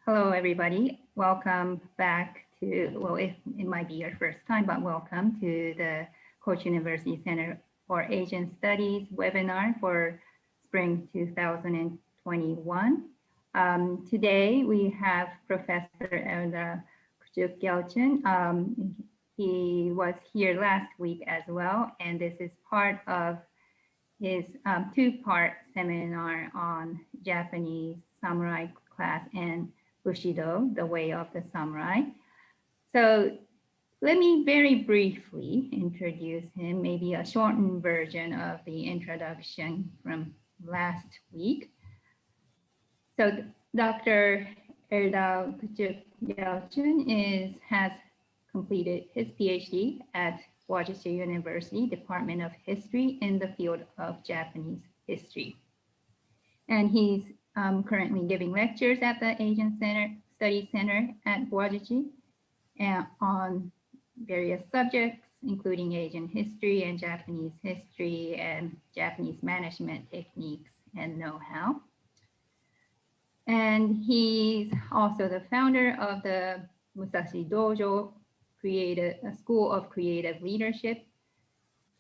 Hello, everybody. Welcome back to, well, it might be your first time, but welcome to the Koç University Center for Asian Studies webinar for spring 2021. Today, we have Professor Erdal Küçükyalçın. He was here last week as well, and this is part of his two-part seminar on Japanese samurai class and Bushido, the way of the samurai. So let me very briefly introduce him, maybe a shortened version of the introduction from last week. So Dr. Erdal Küçükyalçın has completed his Ph.D. at Boğaziçi University, Department of History in the field of Japanese history. And he's currently giving lectures at the Asian Studies Center at Boğaziçi on various subjects, including Asian history and Japanese management techniques and know-how. And he's also the founder of the Musashi Dojo, created a school of creative leadership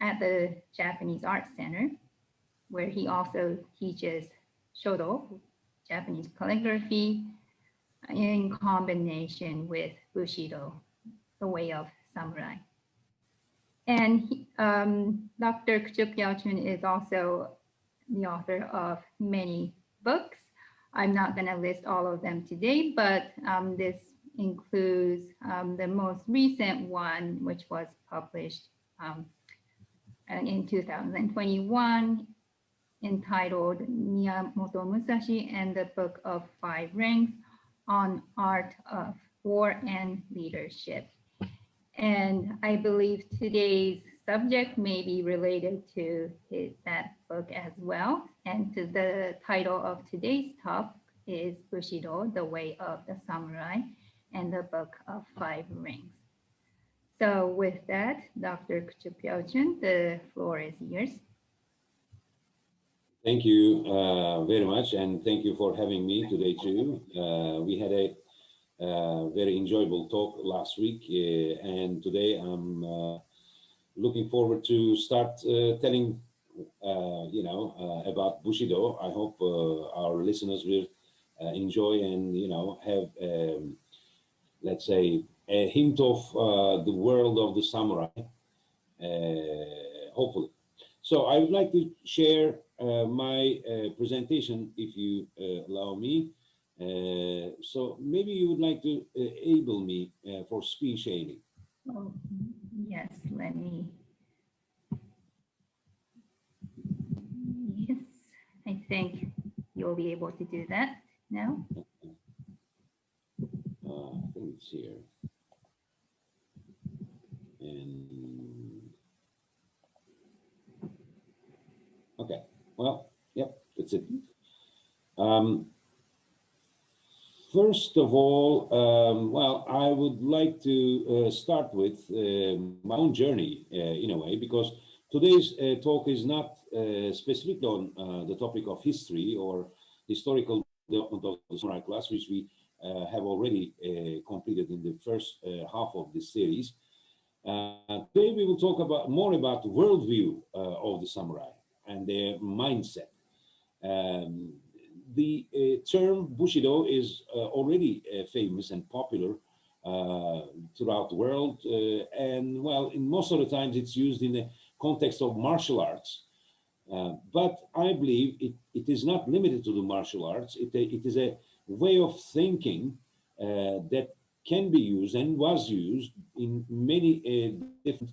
at the Japanese Art Center, where he also teaches shodo, Japanese calligraphy, in combination with Bushido, the way of samurai. And Dr. Küçükyalçın is also the author of many books. I'm not going to list all of them today, but this includes the most recent one, which was published in 2021, entitled Miyamoto Musashi and the Book of Five Rings on Art of War and Leadership. And I believe today's subject may be related to that book as well. And the title of today's talk is Bushido, the Way of the Samurai and the Book of Five Rings. So with that, Dr. Küçükyalçın, the floor is yours. Thank you very much, and thank you for having me today too. We had a very enjoyable talk last week, and today I'm looking forward to start telling, about Bushido. I hope our listeners will enjoy and have, let's say, a hint of the world of the samurai, hopefully. So I would like to share my presentation, if you allow me. So maybe you would like to enable me for screen sharing. Oh, yes, let me. Yes, I think you'll be able to do that now. I think it's here. And okay, well, yep, that's it. First of all, well, I would like to start with my own journey in a way, because today's talk is not specifically on the topic of history or historical development of the samurai class, which we have already completed in the first half of this series. Today we will talk more about the worldview of the samurai and their mindset. The term Bushido is already famous and popular throughout the world, and well, in most of the times it's used in the context of martial arts. But I believe it is not limited to the martial arts. It is a way of thinking that can be used and was used in many different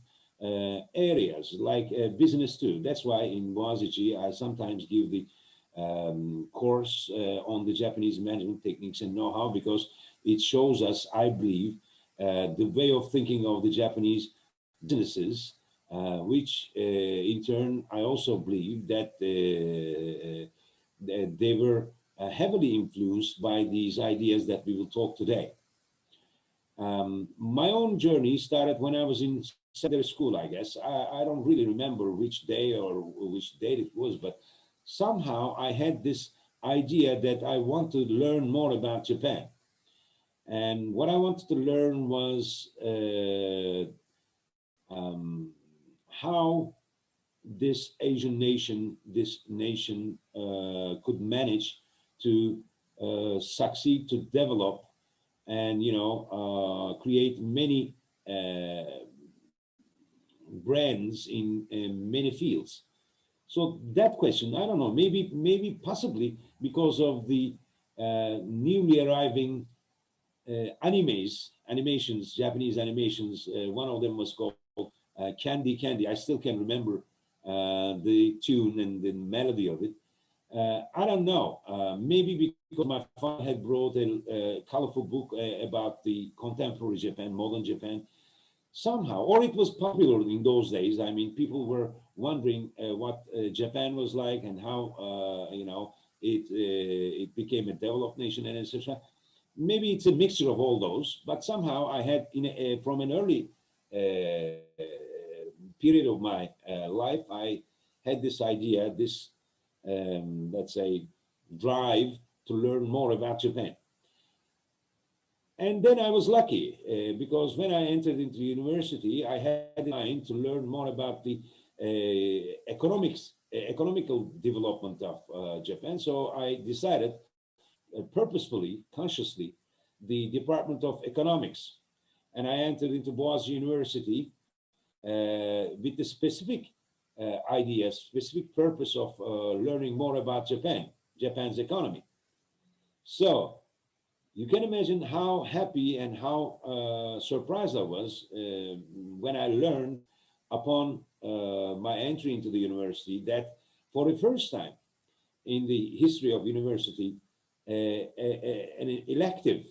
areas, like business too. That's why in Boğaziçi I sometimes give the course on the Japanese management techniques and know-how, because it shows us, I believe, the way of thinking of the Japanese businesses, which in turn I also believe that they were heavily influenced by these ideas that we will talk today. My own journey started when I was in secondary school, I guess. I don't really remember which day or which date it was, but somehow I had this idea that I want to learn more about Japan. And what I wanted to learn was how this Asian nation, could manage to succeed, to develop, and create many brands in many fields. So that question, I don't know, maybe possibly because of the newly arriving animations, Japanese animations. One of them was called Candy Candy. I still can remember the tune and the melody of it. I don't know, maybe because my father had brought a colorful book about the contemporary Japan, modern Japan, somehow, or it was popular in those days. I mean, people were wondering what Japan was like and how, it became a developed nation and etc. Maybe it's a mixture of all those, but somehow I had, from an early period of my life, I had this idea, this let's say, drive to learn more about Japan. And then I was lucky because when I entered into university, I had in mind to learn more about the economical development of Japan. So I decided purposefully, consciously, the Department of Economics. And I entered into Boğaziçi University with the specific idea, specific purpose of learning more about Japan's economy. So you can imagine how happy and how surprised I was when I learned upon my entry into the university that for the first time in the history of university, an elective,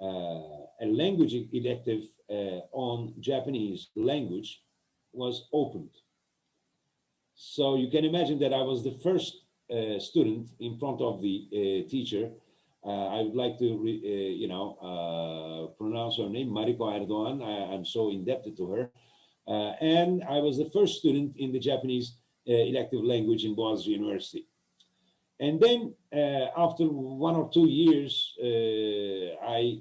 a language elective on Japanese language was opened. So you can imagine that I was the first student in front of the teacher. I would like to, pronounce her name, Mariko Erdoğan. I'm so indebted to her. And I was the first student in the Japanese elective language in Boğaziçi University. And then after 1 or 2 years, I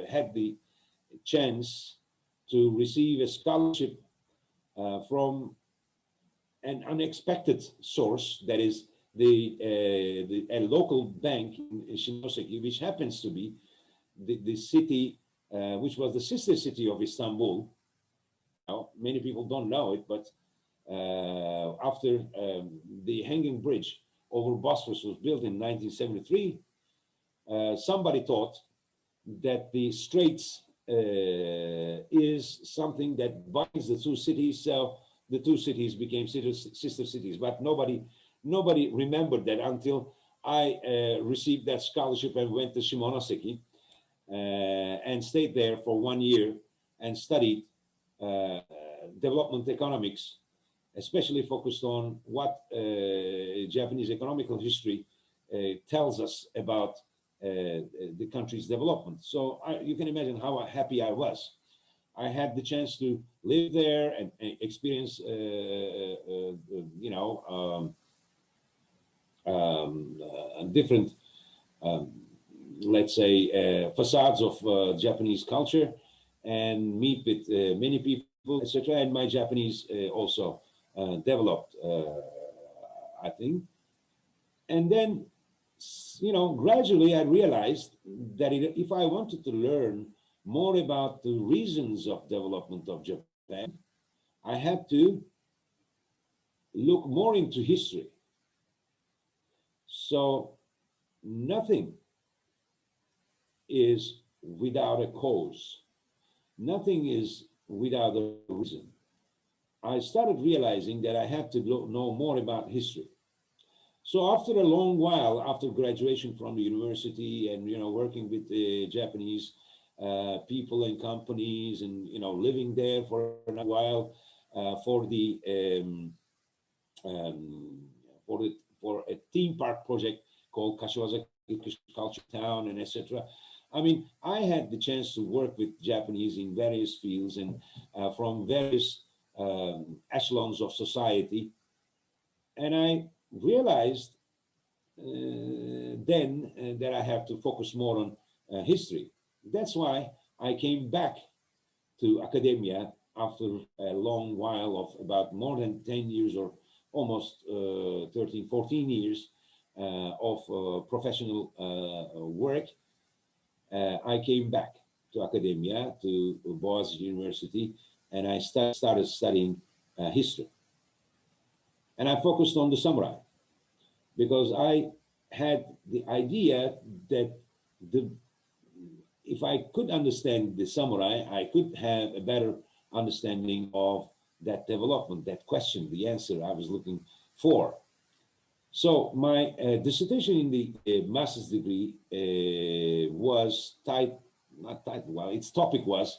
had the chance to receive a scholarship from an unexpected source, that is a local bank in Shimonoseki, which happens to be the city, which was the sister city of Istanbul. Now, many people don't know it, but after the hanging bridge over Bosphorus was built in 1973, somebody thought that the Straits is something that binds the two cities, so the two cities became sister cities. But nobody remembered that until I received that scholarship and went to Shimonoseki and stayed there for 1 year and studied development economics, especially focused on what Japanese economical history tells us about the country's development. So you can imagine how happy I was. I had the chance to live there and experience, different, let's say, facades of Japanese culture and meet with many people, etc. And my Japanese also developed, I think. And then, gradually I realized that if I wanted to learn more about the reasons of development of Japan, I had to look more into history. So nothing is without a cause. Nothing is without a reason. I started realizing that I had to know more about history. So after a long while, after graduation from the university and, working with the Japanese people and companies and, living there for a while for a theme park project called Kashiwazaki Culture Town and etc. I mean, I had the chance to work with Japanese in various fields and from various echelons of society. And I realized then that I have to focus more on history. That's why I came back to academia after a long while of about more than 10 years or almost 13, 14 years of professional work. I came back to academia, to Boğaziçi University, and I started studying history. And I focused on the samurai because I had the idea that if I could understand the samurai, I could have a better understanding of that development, that question, the answer I was looking for. So my dissertation in the master's degree was well, its topic was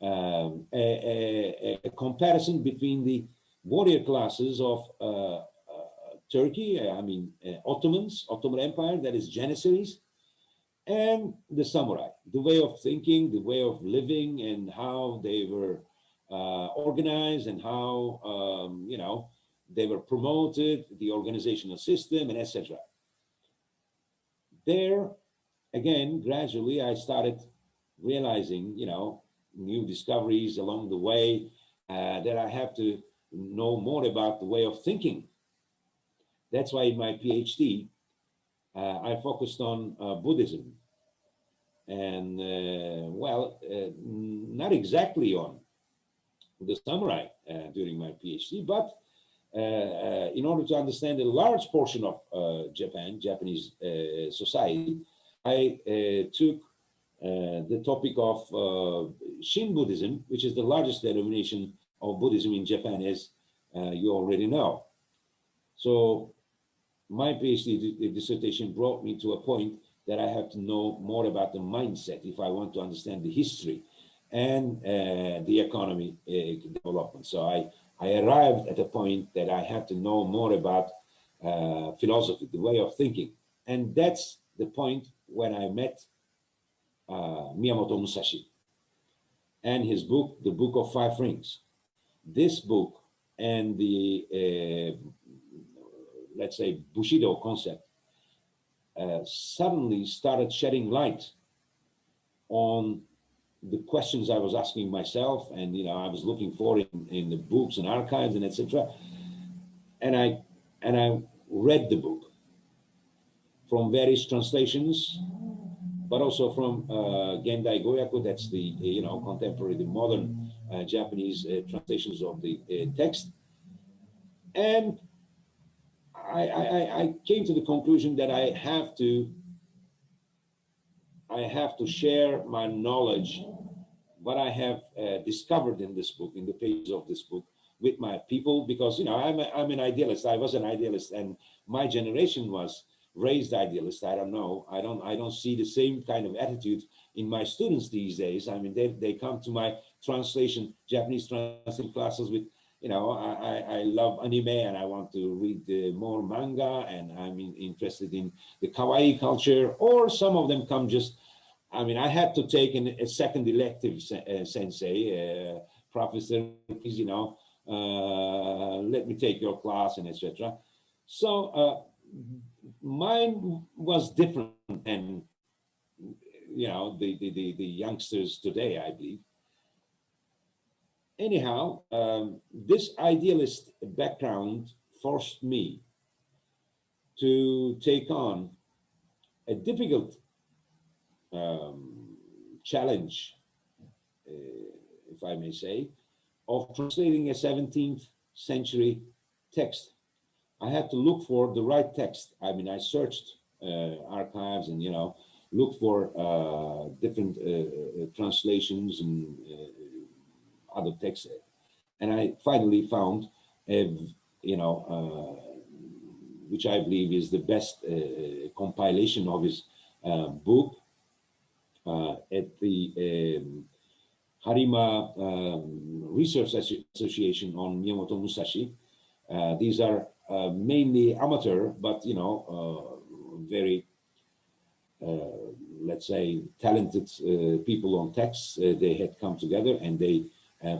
a comparison between the warrior classes of Turkey, Ottoman Empire, that is Janissaries, and the samurai, the way of thinking, the way of living, and how they were organized, and how they were promoted, the organizational system, and etc. There, again, gradually, I started realizing, new discoveries along the way, that I have to know more about the way of thinking. That's why in my PhD, I focused on Buddhism. And, not exactly on the samurai during my PhD, but in order to understand a large portion of Japanese society, I took the topic of Shin Buddhism, which is the largest denomination of Buddhism in Japan, as you already know. So my PhD dissertation brought me to a point that I have to know more about the mindset if I want to understand the history and the economy development. So I arrived at a point that I have to know more about philosophy, the way of thinking. And that's the point when I met Miyamoto Musashi and his book, The Book of Five Rings. This book and the, let's say, Bushido concept suddenly started shedding light on the questions I was asking myself, and I was looking for in the books and archives and etc. And I read the book from various translations, but also from Gendai Goyaku, that's the contemporary, the modern Japanese translations of the text. And I came to the conclusion that I have to share my knowledge, what I have discovered in this book, in the pages of this book, with my people, because I'm an idealist. I was an idealist, and my generation was raised idealist. I don't know. I don't see the same kind of attitude in my students these days. I mean, they come to my Japanese translation classes with, I love anime and I want to read more manga, and I'm interested in the kawaii culture. Or some of them come just, I had to take a second elective, sensei, professor, please, let me take your class, and etc. So mine was different than, the youngsters today, I believe. Anyhow, this idealist background forced me to take on a difficult challenge, if I may say, of translating a 17th century text. I had to look for the right text. I searched archives and, looked for different translations and other texts. And I finally found, which I believe is the best compilation of his book at the Harima Research Association on Miyamoto Musashi. These are mainly amateur, but very, let's say, talented people on texts. They had come together and they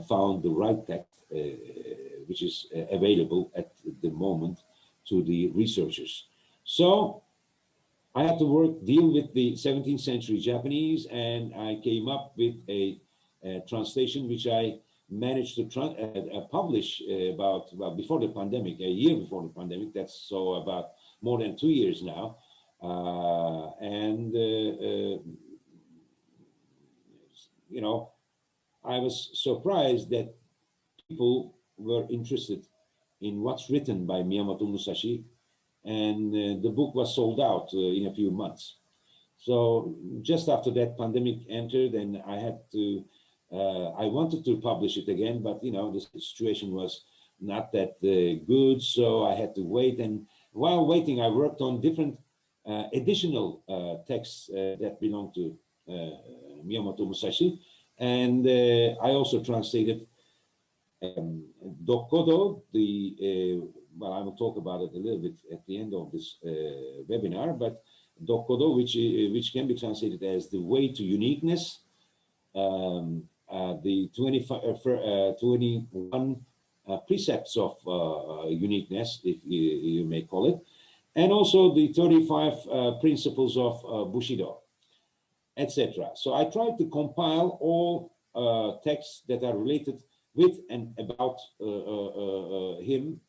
found the right text, which is available at the moment to the researchers. So I had to deal with the 17th century Japanese, and I came up with a translation which I managed to publish before the pandemic, a year before the pandemic. That's so about more than 2 years now. You know, I was surprised that people were interested in what's written by Miyamoto Musashi, and the book was sold out in a few months. So just after that pandemic entered, and I wanted to publish it again, but you know, the situation was not that good, so I had to wait. And while waiting, I worked on different additional texts that belong to Miyamoto Musashi, and I also translated Dokkodo, well, I will talk about it a little bit at the end of this webinar, but Dokkodo, which can be translated as the way to uniqueness, the 21 precepts of uniqueness, if you may call it, and also the 35 principles of Bushido, etc. So I tried to compile all texts that are related with and about him,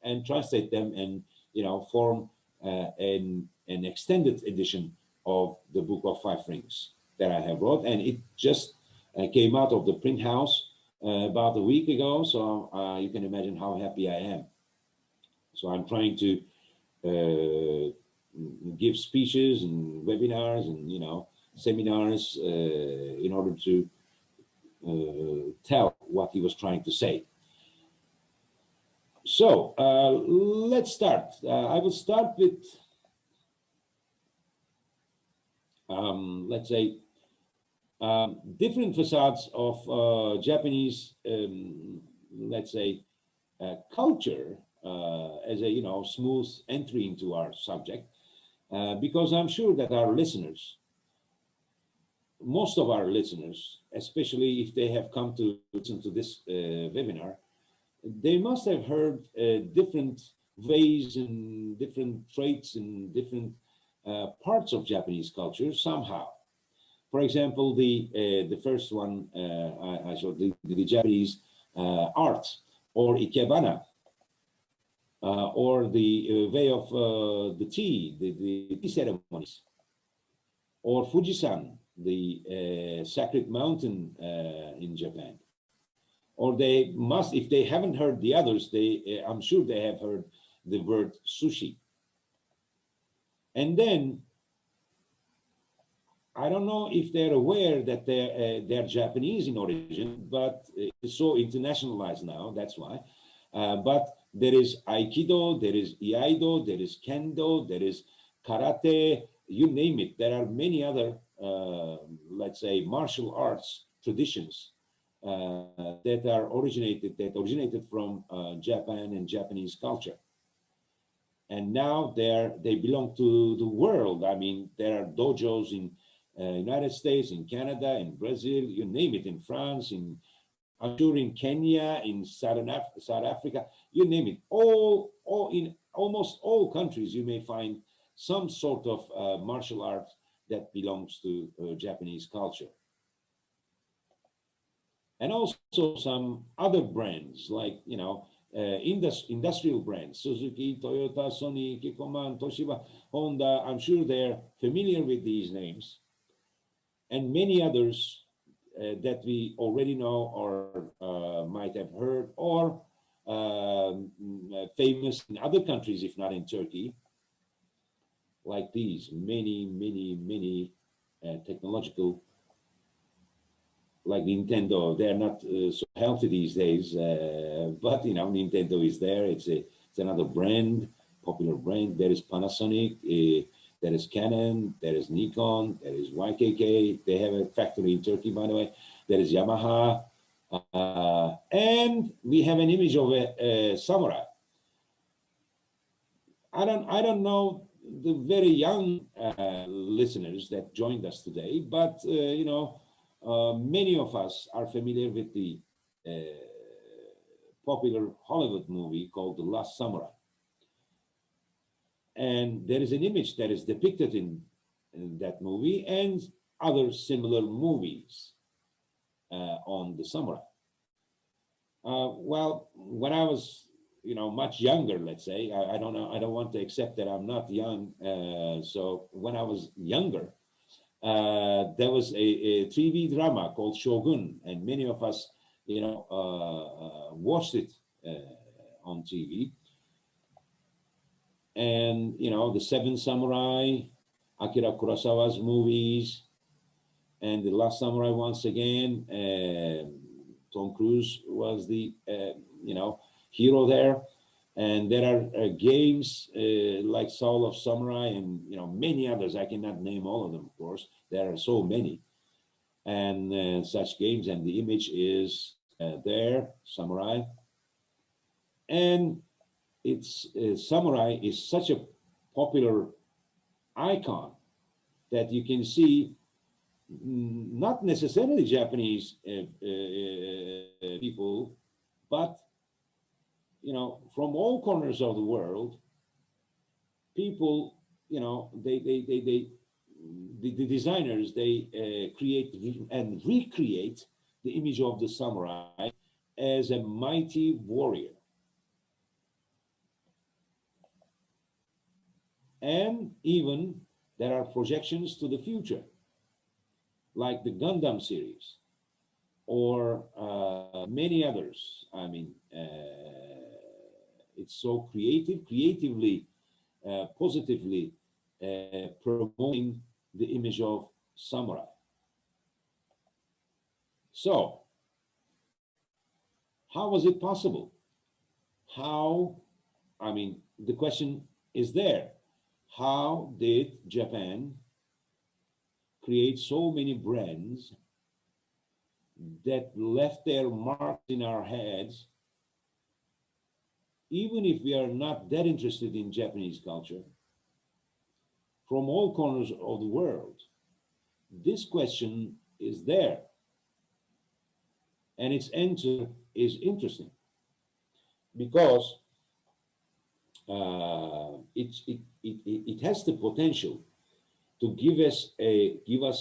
and translate them, and you know, form an extended edition of the Book of Five Rings that I have wrote, and it just came out of the print house about a week ago. So you can imagine how happy I am. So I'm trying to give speeches and webinars and, you know, seminars in order to tell what he was trying to say. So let's start. I will start with, let's say, different facades of Japanese, let's say, culture as a, you know, smooth entry into our subject, because I'm sure that our listeners, most of our listeners, especially if they have come to listen to this webinar, they must have heard different ways and different traits and different parts of Japanese culture somehow. For example, the first one I showed, the Japanese art, or ikebana, or the way of the tea, the tea ceremonies, or Fujisan, the sacred mountain in Japan. Or they must, if they haven't heard the others, I'm sure they have heard the word sushi. And then, I don't know if they're aware that they're Japanese in origin, but it's so internationalized now, that's why. But there is Aikido, there is Iaido, there is Kendo, there is Karate, you name it. There are many other, let's say, martial arts traditions that originated from Japan and Japanese culture. And now they belong to the world. I mean, there are dojos in United States, in Canada, in Brazil, you name it, in France, I'm sure in Kenya, in South Africa, you name it. In almost all countries, you may find some sort of martial art that belongs to Japanese culture. And also some other brands, like, you know, industrial brands, Suzuki, Toyota, Sony, Kikoman, Toshiba, Honda. I'm sure they're familiar with these names, and many others that we already know or might have heard, or famous in other countries, if not in Turkey, like these many technological, like Nintendo. They're not so healthy these days, but you know, Nintendo is there. It's another brand, popular brand. There is Panasonic, there is Canon, there is Nikon, there is YKK. They have a factory in Turkey, by the way. There is Yamaha, and we have an image of a samurai. I don't know the very young listeners that joined us today, but you know, many of us are familiar with the popular Hollywood movie called The Last Samurai. And there is an image that is depicted in that movie and other similar movies on the samurai. Well, when I was, much younger, let's say, I don't know, I don't want to accept that I'm not young. So when I was younger, there was a TV drama called Shogun, and many of us, watched it on TV. And, the Seven Samurai, Akira Kurosawa's movies, and The Last Samurai once again. Tom Cruise was the, hero there. And there are games like Soul of Samurai and, many others. I cannot name all of them, of course. There are so many. And such games, and the image is there, samurai. And it's samurai is such a popular icon that you can see not necessarily Japanese people, but from all corners of the world, people, the designers, they create and recreate the image of the samurai as a mighty warrior. And even there are projections to the future, like the Gundam series or many others. I mean, it's so creatively, positively promoting the image of samurai. So, how was it possible? How, I mean, the question is there. How did Japan create so many brands that left their mark in our heads, even if we are not that interested in Japanese culture, from all corners of the world? This question is there, and its answer is interesting because it has the potential to give us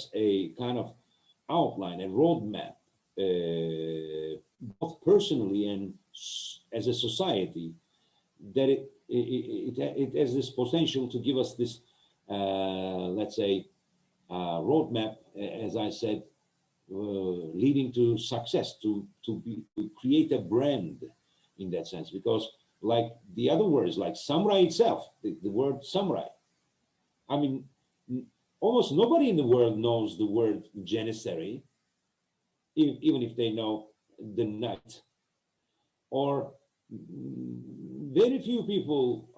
a kind of outline, a roadmap, both personally and as a society, that it has this potential to give us this, let's say, roadmap, as I said, leading to success, to create a brand in that sense. Because like the other words, like samurai itself, the word samurai, I mean, almost nobody in the world knows the word janissary, even if they know the knight. Or very few people,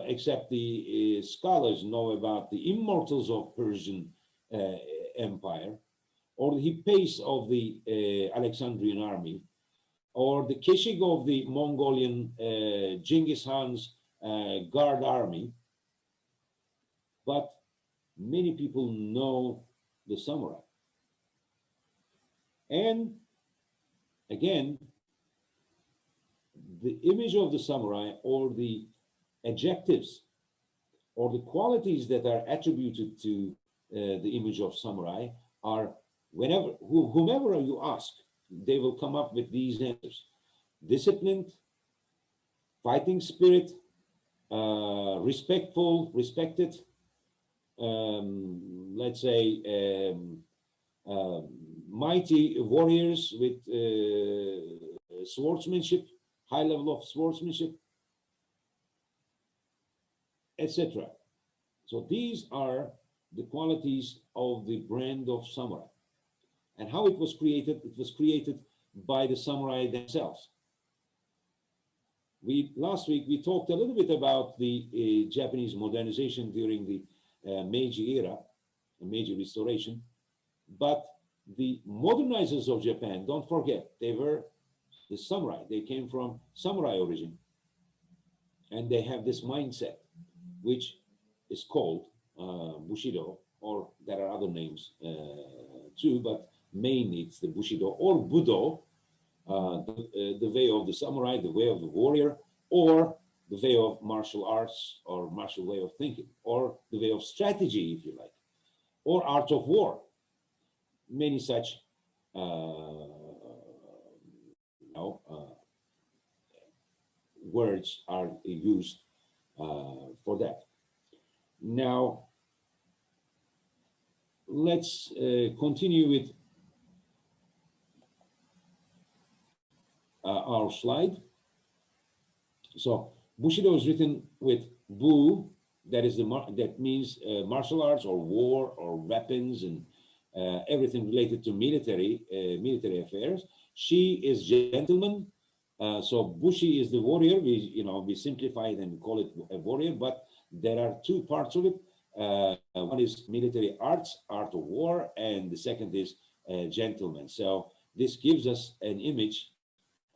except the scholars, know about the immortals of Persian Empire, or the Hippais of the Alexandrian army, or the Keshig of the Mongolian Genghis Khan's guard army. But many people know the samurai. And again, the image of the samurai, or the adjectives or the qualities that are attributed to the image of samurai are, whomever you ask, they will come up with these answers: disciplined, fighting spirit, respected, let's say, mighty warriors with swordsmanship, high level of swordsmanship, etc. So these are the qualities of the brand of samurai. And how it was created by the samurai themselves. Last week we talked a little bit about the Japanese modernization during the Meiji era, Meiji Restoration, but the modernizers of Japan, don't forget, they were the samurai. They came from samurai origin, and they have this mindset, which is called Bushido, or there are other names too, but mainly it's the Bushido or Budo, the way of the samurai, the way of the warrior, or the way of martial arts or martial way of thinking, or the way of strategy, if you like, or art of war. Many such words are used for that. Now, let's continue with our slide. So Bushido is written with Bu, that means martial arts or war or weapons and everything related to military affairs. Shi is gentleman. So Bushi is the warrior. We simplify it and call it a warrior, but there are two parts of it. One is military arts, art of war, and the second is gentleman. So this gives us an image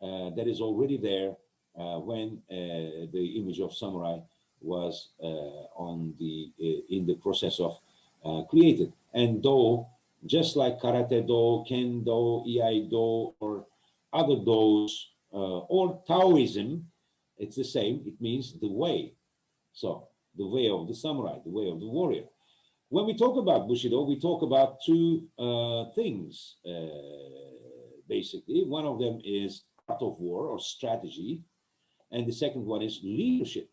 that is already there when the image of samurai was in the process of created. And Do, just like Karate Do, Kendo, Iai Do, or other Dos, or Taoism, it's the same. It means the way. So the way of the samurai, the way of the warrior. When we talk about Bushido, we talk about two things, basically. One of them is art of war or strategy, and the second one is leadership.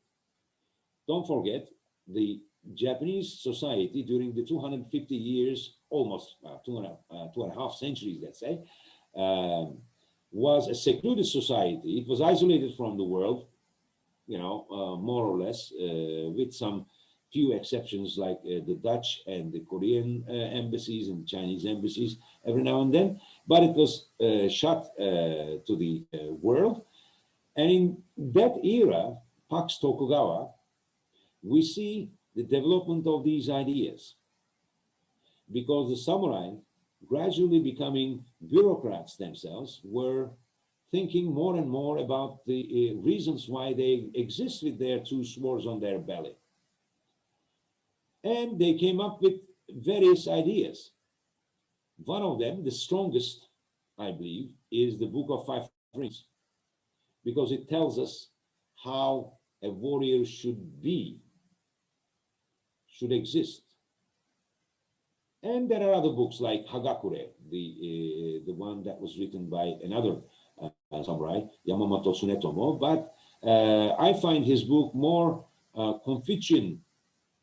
Don't forget, the Japanese society during the 250 years, almost two and a half centuries, let's say, was a secluded society. It was isolated from the world, more or less, with some few exceptions like the Dutch and the Korean embassies and Chinese embassies every now and then, but it was shut to the world. And in that era, Pax Tokugawa, we see the development of these ideas, because the samurai, gradually becoming bureaucrats themselves, were thinking more and more about the reasons why they exist with their two swords on their belly. And they came up with various ideas. One of them, the strongest, I believe, is the Book of Five Rings, because it tells us how a warrior should be, should exist. And there are other books like Hagakure, the one that was written by another samurai, Yamamoto Tsunetomo, but I find his book more Confucian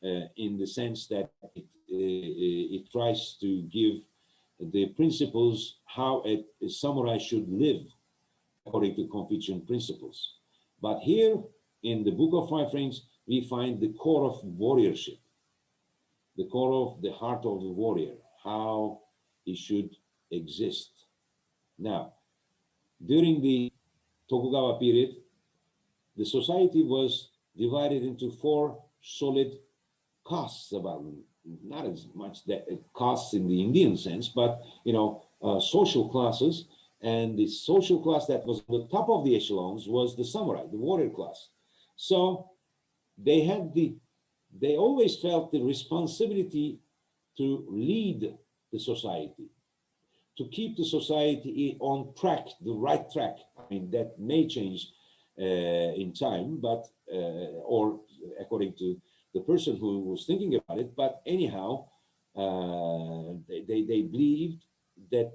in the sense that it tries to give the principles how a samurai should live according to Confucian principles. But here in the Book of Five Rings, we find the core of warriorship, the core of the heart of the warrior, how he should exist. Now, during the Tokugawa period, the society was divided into four solid castes, about not as much that castes in the Indian sense, but social classes. And the social class that was on the top of the echelons was the samurai, the warrior class. So they always felt the responsibility to lead the society, to keep the society on track, the right track. I mean, that may change in time, but or according to the person who was thinking about it. But anyhow, they believed that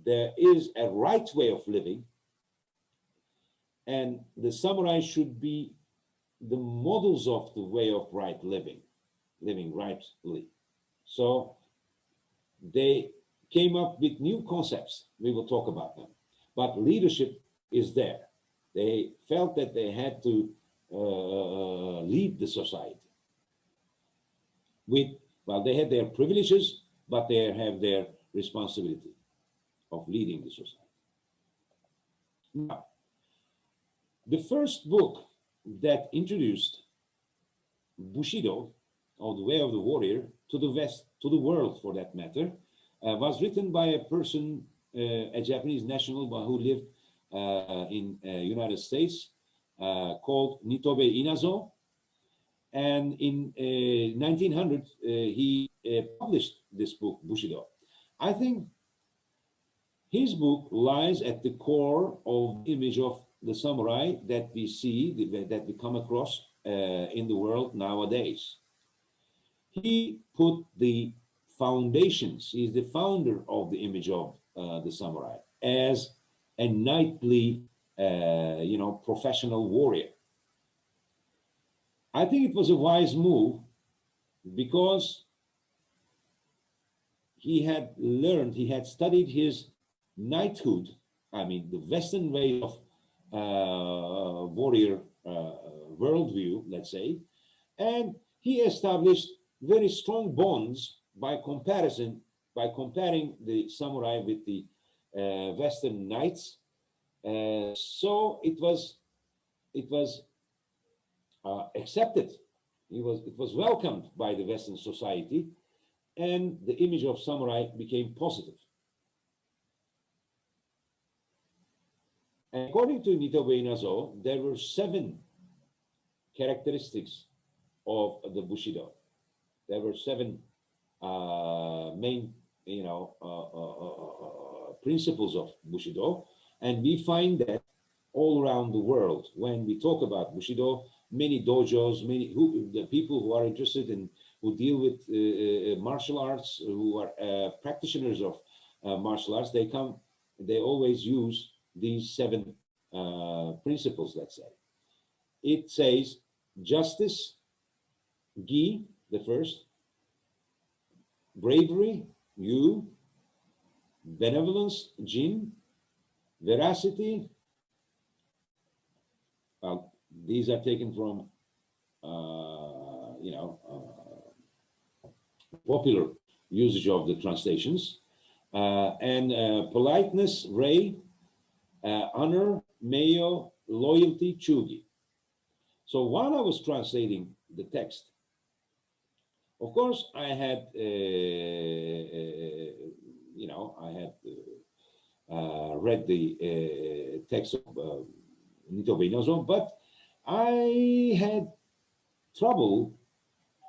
there is a right way of living, and the samurai should be the models of the way of right living rightly. So they came up with new concepts. We will talk about them. But leadership is there. They felt that they had to lead the society. They had their privileges, but they have their responsibility of leading the society. Now, the first book that introduced Bushido, or the way of the warrior, to the West, to the world for that matter, was written by a person, a Japanese national who lived in United States, called Nitobe Inazo. And in 1900, he published this book, Bushido. I think his book lies at the core of the image of the samurai that we see, that we come across in the world nowadays. He put the foundations, he is the founder of the image of the samurai as a knightly, professional warrior. I think it was a wise move because he had learned, he had studied his knighthood, I mean, the Western way of warrior worldview, let's say, and he established very strong bonds by comparison, by comparing the samurai with the Western knights. So it was accepted. It was welcomed by the Western society, and the image of samurai became positive. According to Nitobe Inazo, there were 7 characteristics of the Bushido. There were 7 main, principles of Bushido, and we find that all around the world. When we talk about Bushido, many dojos, the people who are interested in, who deal with martial arts, who are practitioners of martial arts, they always use these 7 principles, let's say. It says justice, gi, the first, bravery, yu, benevolence, jin, veracity. These are taken from, popular usage of the translations. And politeness, rei, honor, meio, loyalty, chugi. So while I was translating the text, of course, I had, read the text of Nitobe Inazo, but I had trouble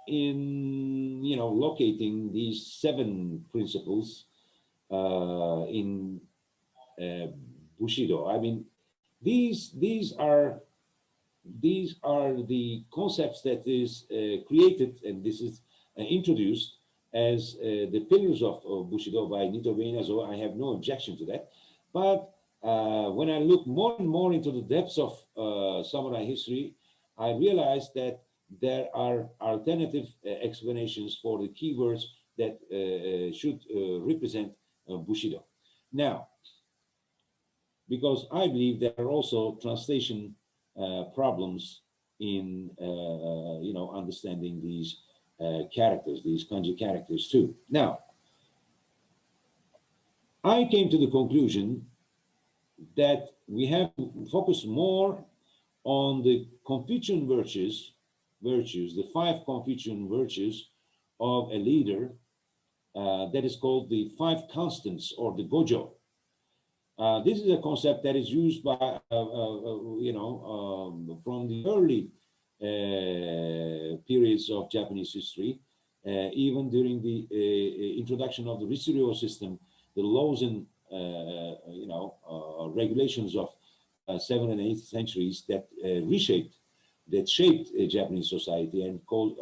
in, locating these 7 principles in Bushido. I mean, these are the concepts that is created, and this is introduced as the pillars of Bushido by Nitobe Inazo. I have no objection to that. But when I look more and more into the depths of samurai history, I realized that there are alternative explanations for the keywords that should represent Bushido. Now, because I believe there are also translation problems in understanding these characters, these kanji characters too. Now, I came to the conclusion that we have to focus more on the Confucian virtues, the 5 Confucian virtues of a leader, that is called the 5 constants, or the Gojo. This is a concept that is used by, from the early periods of Japanese history, even during the introduction of the Ritsuryo system, the laws and regulations of 7th and 8th centuries that shaped Japanese society and caused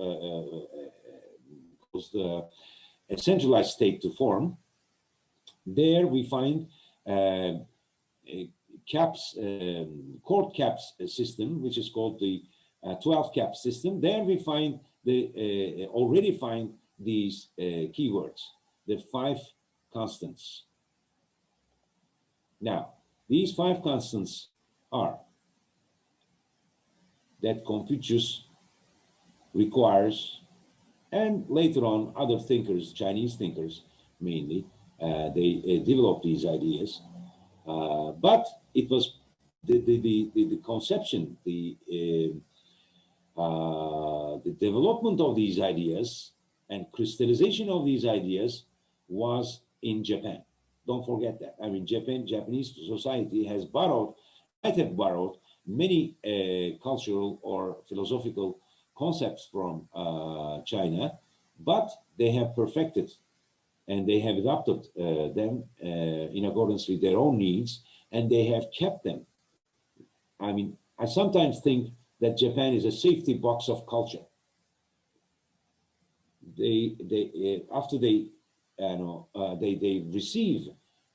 a centralized state to form. There we find court caps system, which is called the 12 cap system. There we find already find these keywords, the 5 constants. Now, these 5 constants are that Confucius requires, and later on other thinkers, Chinese thinkers mainly, they developed these ideas. But it was the conception, the development of these ideas and crystallization of these ideas was in Japan. Don't forget that. I mean, Japanese society might have borrowed many cultural or philosophical concepts from China, but they have perfected and they have adopted them in accordance with their own needs, and they have kept them I mean, I sometimes think that Japan is a safety box of culture. After they they receive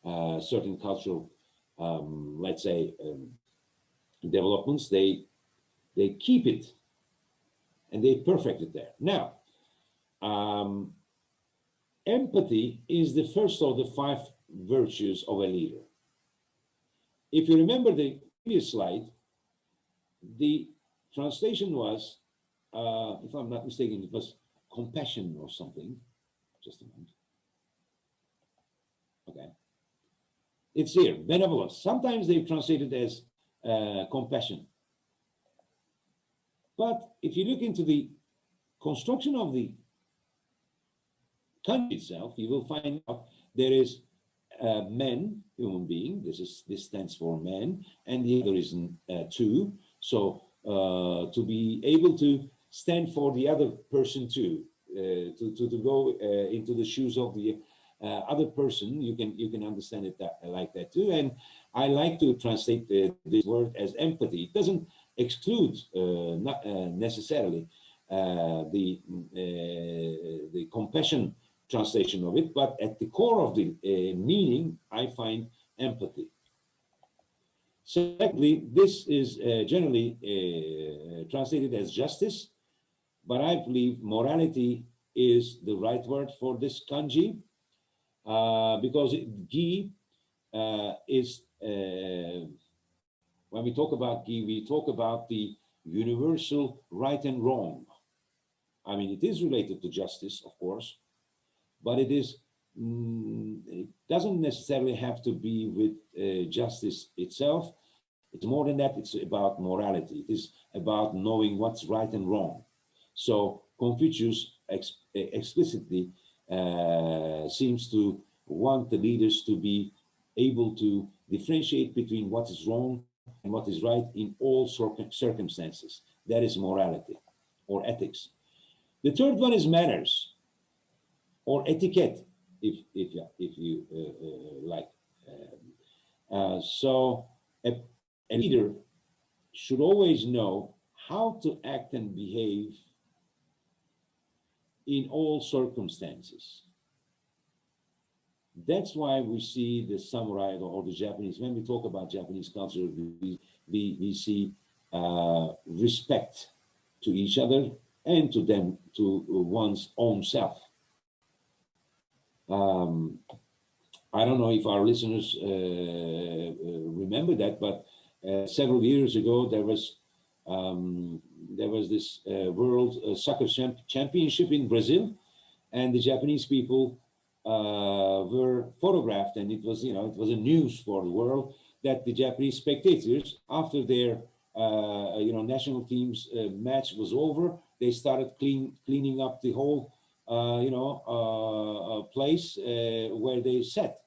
certain cultural, let's say, developments, they keep it and they perfect it there. Now, empathy is the first of the 5 virtues of a leader. If you remember the previous slide, the translation was, if I'm not mistaken, it was compassion or something. Just a moment. Okay. It's here, benevolence. Sometimes they've translated as compassion. But if you look into the construction of the kanji itself, you will find out there is men, human being. This stands for man, and the other is 2. So to be able to stand for the other person too, to go into the shoes of the other person, you can understand it like that too. And I like to translate this word as empathy. It doesn't exclude not necessarily the compassion translation of it, but at the core of the meaning, I find empathy. Secondly, this is generally translated as justice, but I believe morality is the right word for this kanji, because gi is, when we talk about gi, we talk about the universal right and wrong. I mean, it is related to justice, of course, but it doesn't necessarily have to be with justice itself. It's more than that. It's about morality. It is about knowing what's right and wrong. So Confucius explicitly seems to want the leaders to be able to differentiate between what is wrong and what is right in all circumstances. That is morality or ethics. The third one is manners or etiquette, if you like. So a leader should always know how to act and behave in all circumstances. That's why we see the samurai or the Japanese. When we talk about Japanese culture, we see respect to each other and to them, to one's own self. I don't know if our listeners remember that, but several years ago there was this World Soccer Championship in Brazil, and the Japanese people were photographed, and it was a news for the world that the Japanese spectators, after their national team's match was over, they started cleaning up the whole place where they sat,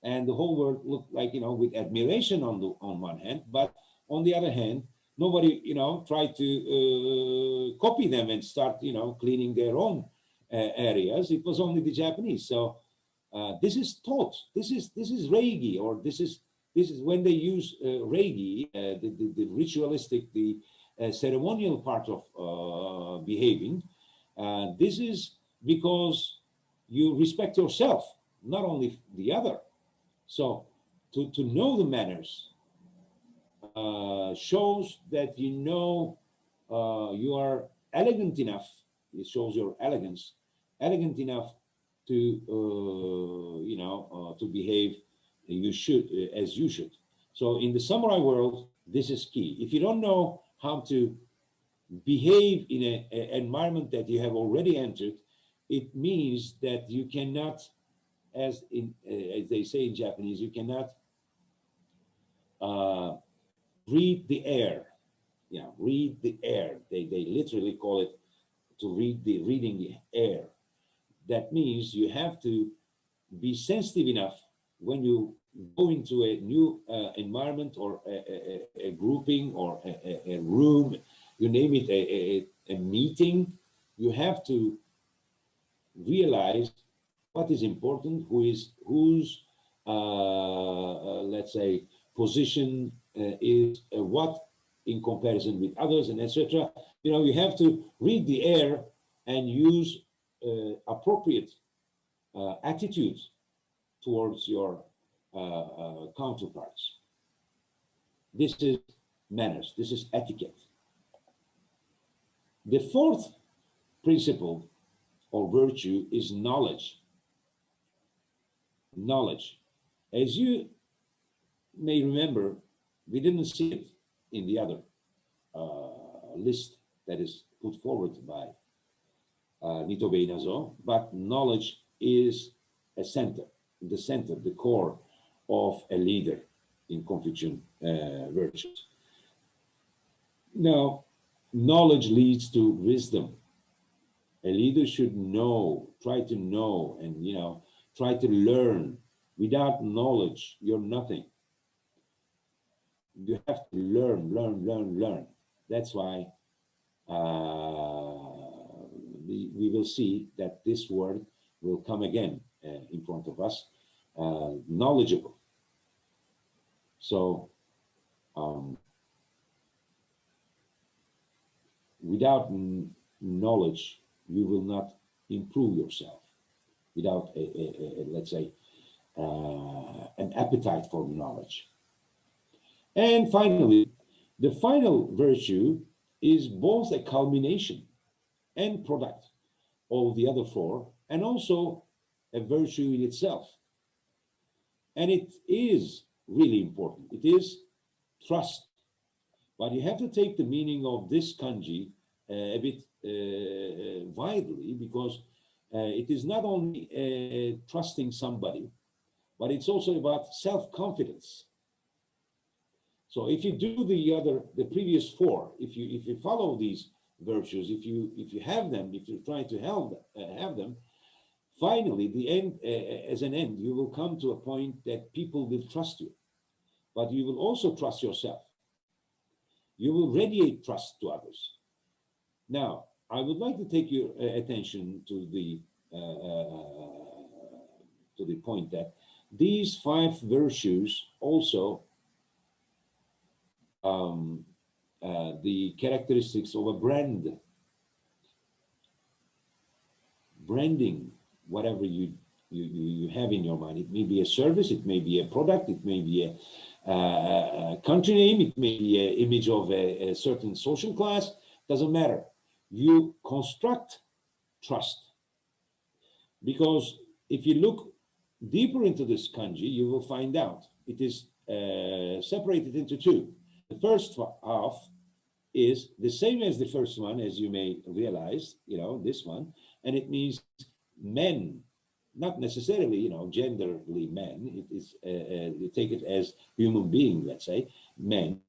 and the whole world looked like with admiration on one hand, but on the other hand, nobody tried to copy them and start cleaning their own areas. It was only the Japanese. So this is taught. This is reigi, or this is when they use reigi, the ritualistic, the ceremonial part of behaving. This is because you respect yourself, not only the other. So to know the manners shows that you are elegant enough. It shows your elegance, elegant enough to to behave as you should. So in the samurai world, this is key. If you don't know how to behave in an environment that you have already entered, it means that you cannot, as they say in Japanese, you cannot read the air. Yeah, read the air. They literally call it reading the air. That means you have to be sensitive enough when you go into a new environment or a grouping or a room, you name it, a meeting. You have to realize what is important, whose let's say position is what in comparison with others, and etc. You know, you have to read the air and use appropriate attitudes towards your counterparts. This is manners, this is etiquette. The fourth principle or virtue is knowledge. Knowledge. As you may remember, we didn't see it in the other list that is put forward by Nito Beinazo, but knowledge is a center, the core of a leader in Confucian virtues. Now, knowledge leads to wisdom. A leader should know, try to know, and try to learn. Without knowledge, you're nothing. You have to learn. That's why we will see that this word will come again in front of us, knowledgeable. So without knowledge, you will not improve yourself. Without let's say, an appetite for knowledge. And finally, the final virtue is both a culmination and product of the other four, and also a virtue in itself. And it is really important. It is trust. But you have to take the meaning of this kanji a bit widely, because it is not only trusting somebody, but it's also about self-confidence. So if you do the previous four, if you follow these virtues, if you have them, if you try to have them, finally, the end, as an end, you will come to a point that people will trust you, but you will also trust yourself. You will radiate trust to others. Now, I would like to take your attention to the point that these five virtues also the characteristics of a brand. Branding, whatever you have in your mind. It may be a service, it may be a product, it may be a country name, it may be an image of a certain social class, doesn't matter. You construct trust. Because if you look deeper into this kanji, you will find out it is separated into two. The first half is the same as the first one, as you may realize, this one, and it means men, not necessarily, genderly men. It is, you take it as human being, let's say, men.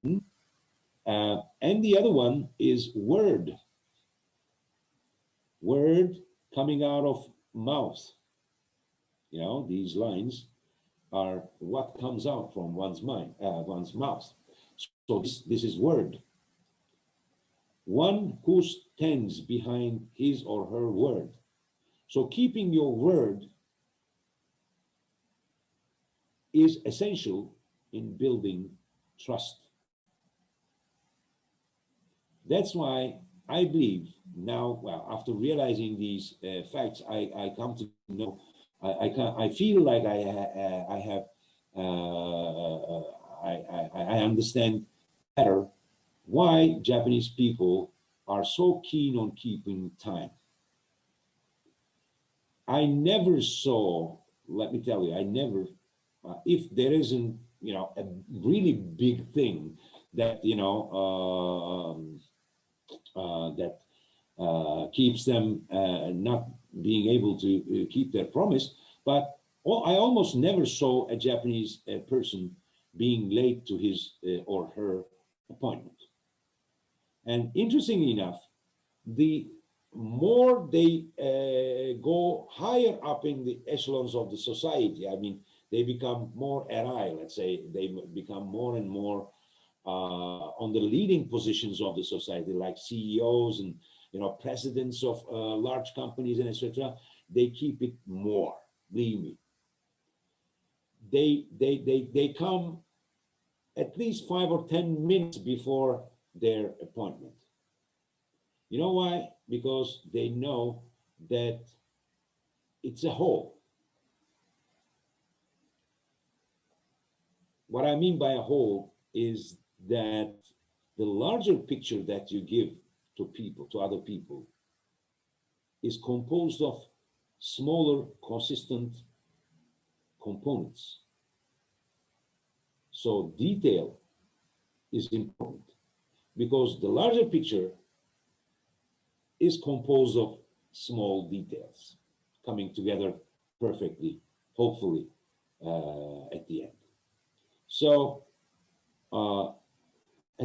And the other one is word. Word coming out of mouth. These lines are what comes out from one's mind, one's mouth. So this is word. One who stands behind his or her word. So keeping your word is essential in building trust. That's why I believe now, well, after realizing these facts, I come to know, I feel like I understand better why Japanese people are so keen on keeping time. I never saw, let me tell you, I never, if there isn't, a really big thing that, keeps them not being able to keep their promise. But I almost never saw a Japanese person being late to his or her appointment. And interestingly enough, the more they go higher up in the echelons of the society, I mean, they become more erai, let's say, they become more and more on the leading positions of the society, like CEOs and presidents of large companies and etc. They keep it more. Believe me. They come at least 5 or 10 minutes before their appointment. You know why? Because they know that it's a whole. What I mean by a whole is that the larger picture that you give to people, to other people, is composed of smaller, consistent components. So detail is important because the larger picture is composed of small details coming together perfectly, hopefully, at the end. So a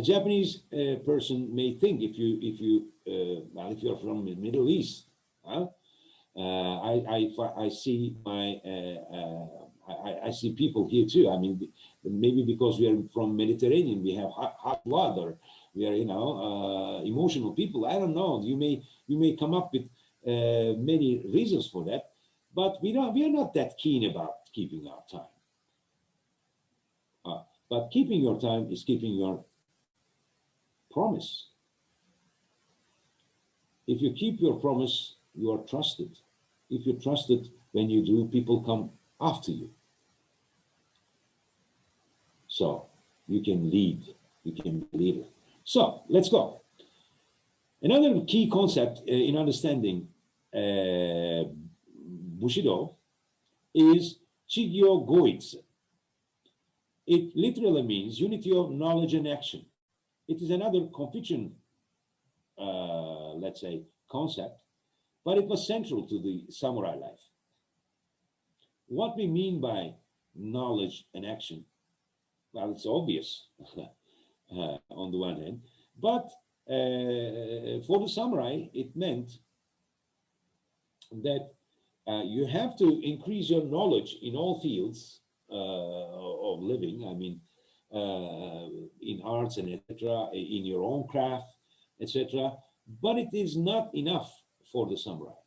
Japanese person may think, if you're from the Middle East, I see I see people here too. I mean, maybe because we are from Mediterranean, we have hot blood, or we are, emotional people. I don't know. You may come up with many reasons for that, but we are not that keen about keeping our time. But keeping your time is keeping your promise. If you keep your promise, you are trusted. If you're trusted, when you do, people come after you. So you can lead, you can be a leader. So let's go. Another key concept in understanding Bushido is Chigyo Goitsu. It literally means unity of knowledge and action. It is another Confucian, let's say, concept, but it was central to the samurai life. What we mean by knowledge and action, well, it's obvious on the one hand, but for the samurai, it meant that you have to increase your knowledge in all fields of living. I mean, in arts and etc., in your own craft, etc. But it is not enough for the samurai.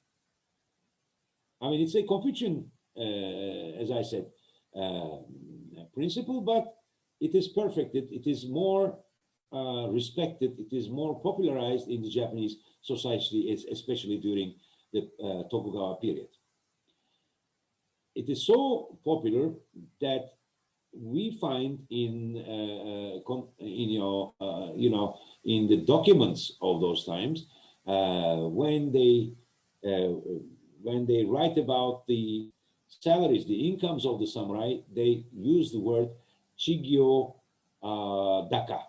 I mean, it's a Confucian, as I said, principle, but it is perfected. It is more respected. It is more popularized in the Japanese society, especially during the Tokugawa period. It is so popular that we find in the documents of those times when they write about the salaries, the incomes of the samurai, they use the word chigyo daka.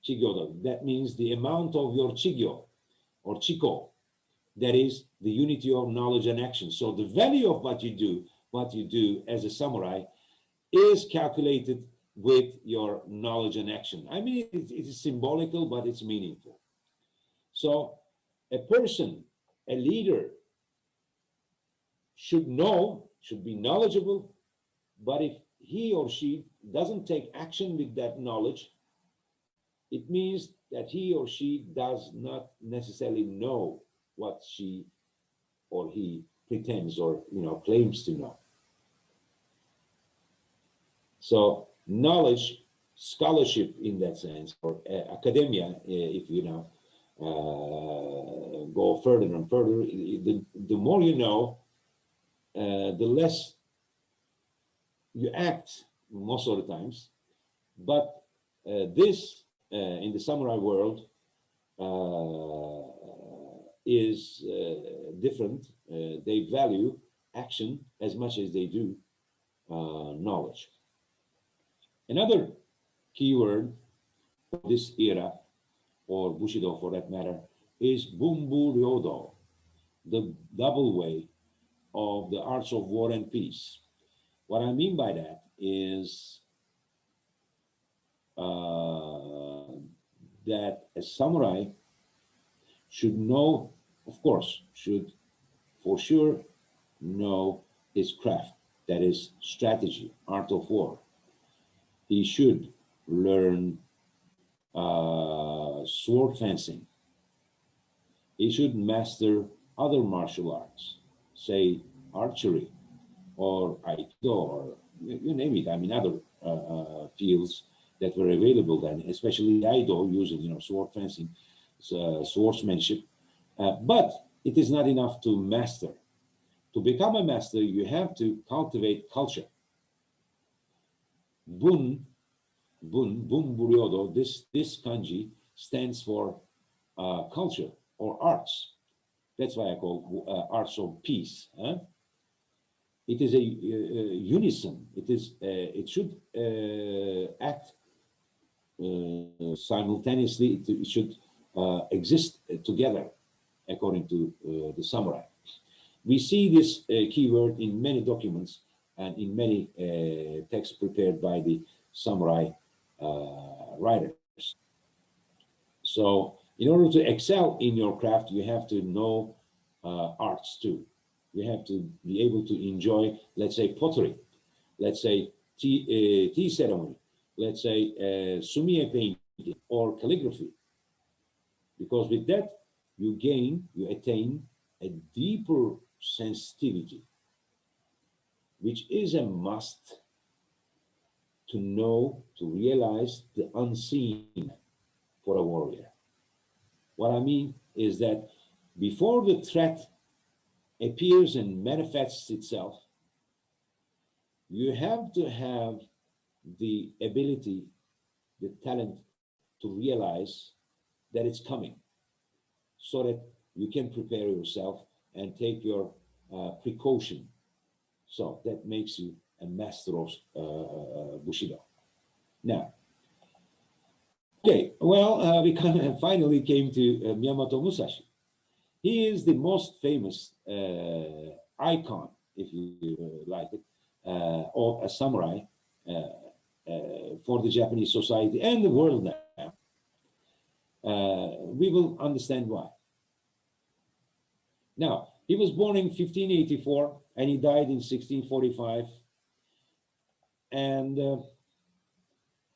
Chigyo daka. That means the amount of your chigyo or chiko. That is the unity of knowledge and action. So the value of what you do as a samurai is calculated with your knowledge and action. I mean, it is symbolical, but it's meaningful. So a person, a leader, should be knowledgeable, but if he or she doesn't take action with that knowledge, it means that he or she does not necessarily know what she or he pretends or claims to know. So knowledge, scholarship in that sense, or academia, if go further and further, the more you know, the less you act most of the times. But this in the samurai world is different. They value action as much as they do knowledge. Another keyword for this era, or Bushido for that matter, is Bunbu Ryodo, the double way of the arts of war and peace. What I mean by that is that a samurai should know, of course, should for sure know his craft, that is strategy, art of war. He should learn sword fencing. He should master other martial arts, say archery or aikido, or you name it. I mean, other fields that were available then, especially Aido, using sword fencing, swordsmanship. But it is not enough to master. To become a master, you have to cultivate culture. Bun Buryodo, this kanji stands for culture or arts. That's why I call arts of peace. Huh? It is a unison. It should act simultaneously. It should exist together, according to the samurai. We see this keyword in many documents and in many texts prepared by the samurai writers. So in order to excel in your craft, you have to know arts too. You have to be able to enjoy, let's say, pottery, let's say tea ceremony, let's say sumie painting or calligraphy. Because with that, you attain a deeper sensitivity, which is a must to know, to realize the unseen for a warrior. What I mean is that before the threat appears and manifests itself, you have to have the ability, the talent to realize that it's coming, so that you can prepare yourself and take your precaution. So that makes you a master of Bushido. Now, okay, well, we finally came to Miyamoto Musashi. He is the most famous icon, if you like it, of a samurai for the Japanese society and the world now. We will understand why. Now, he was born in 1584 and he died in 1645. And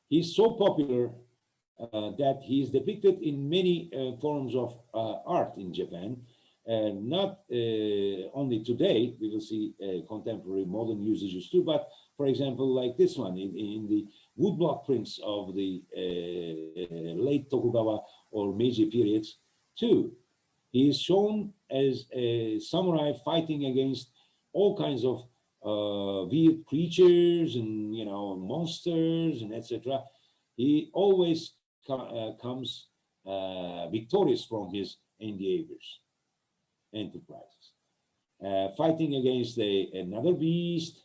he's so popular that he is depicted in many forms of art in Japan. Not only today, we will see contemporary modern usages too, but for example, like this one in the woodblock prints of the late Tokugawa or Meiji periods too. He is shown as a samurai fighting against all kinds of weird creatures and monsters and etc. He always comes victorious from his endeavors, enterprises, fighting against another beast.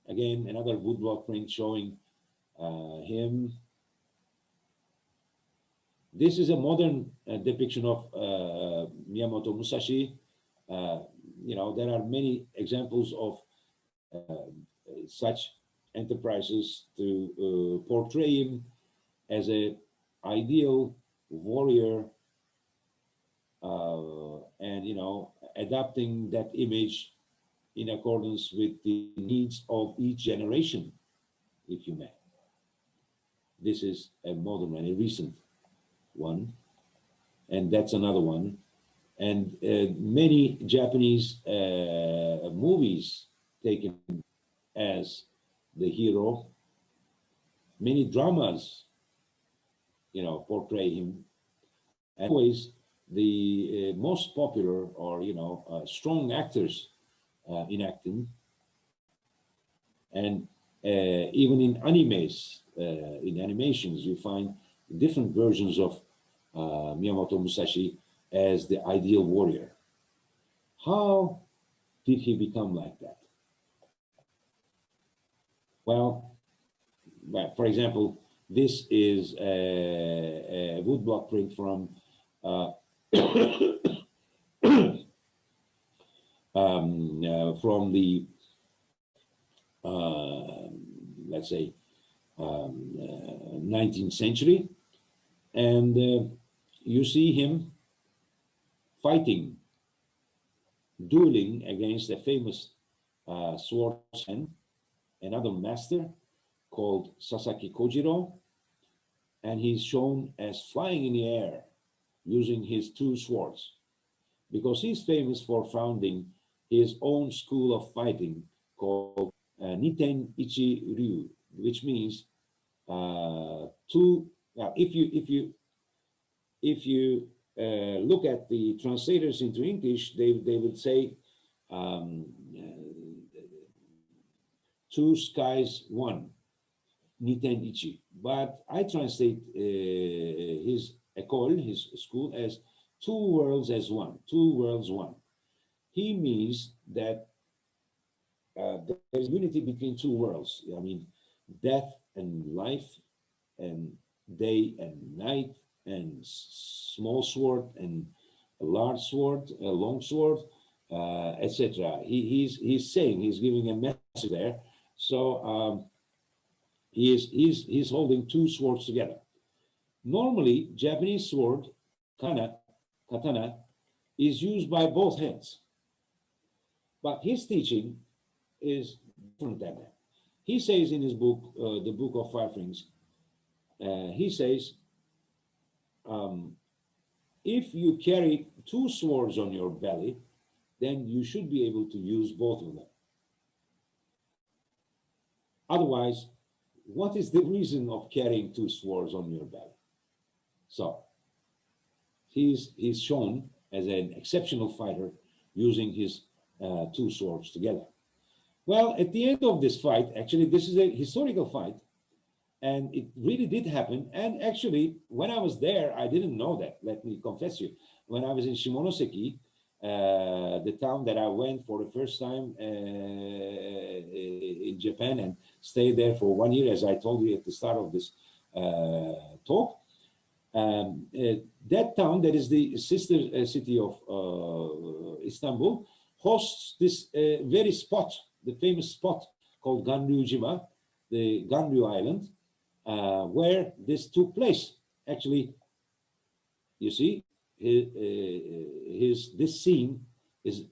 Again, another woodblock print showing him. This is a modern depiction of Miyamoto Musashi. There are many examples of such enterprises to portray him as an ideal warrior, and adapting that image in accordance with the needs of each generation, if you may. This is a modern and a recent one, and that's another one. And many Japanese movies take him as the hero. Many dramas, portray him. And always the most popular or strong actors in acting, and even in animes, in animations, you find different versions of Miyamoto Musashi as the ideal warrior. How did he become like that? Well, for example, this is a woodblock print from from the let's say 19th century, and you see him fighting, dueling against a famous swordsman, another master called Sasaki Kojiro, and he's shown as flying in the air using his two swords, because he's famous for founding his own school of fighting called Niten Ichi Ryu, which means two. Well, if you look at the translators into English, they would say two skies, one, Niten Ichi. But I translate his école, his school, as two worlds as one, two worlds one. He means that there's unity between two worlds. I mean, death and life, and day and night, and small sword and a large sword, a long sword, etc. He's saying, he's giving a message there. So he's holding two swords together. Normally, Japanese sword, katana, is used by both hands. But his teaching is different than that. He says in his book, the Book of Five Rings, he says, if you carry two swords on your belly, then you should be able to use both of them. Otherwise, what is the reason of carrying two swords on your belly? So he's shown as an exceptional fighter using his two swords together. Well, at the end of this fight, actually, this is a historical fight, and it really did happen. And actually, when I was there, I didn't know that, let me confess you. When I was in Shimonoseki, the town that I went for the first time in Japan and stayed there for 1 year, as I told you at the start of this talk, that town, that is the sister city of Istanbul, hosts this very spot, the famous spot called Ganryujima, the Ganryu Island, where this took place. Actually, you see, this scene is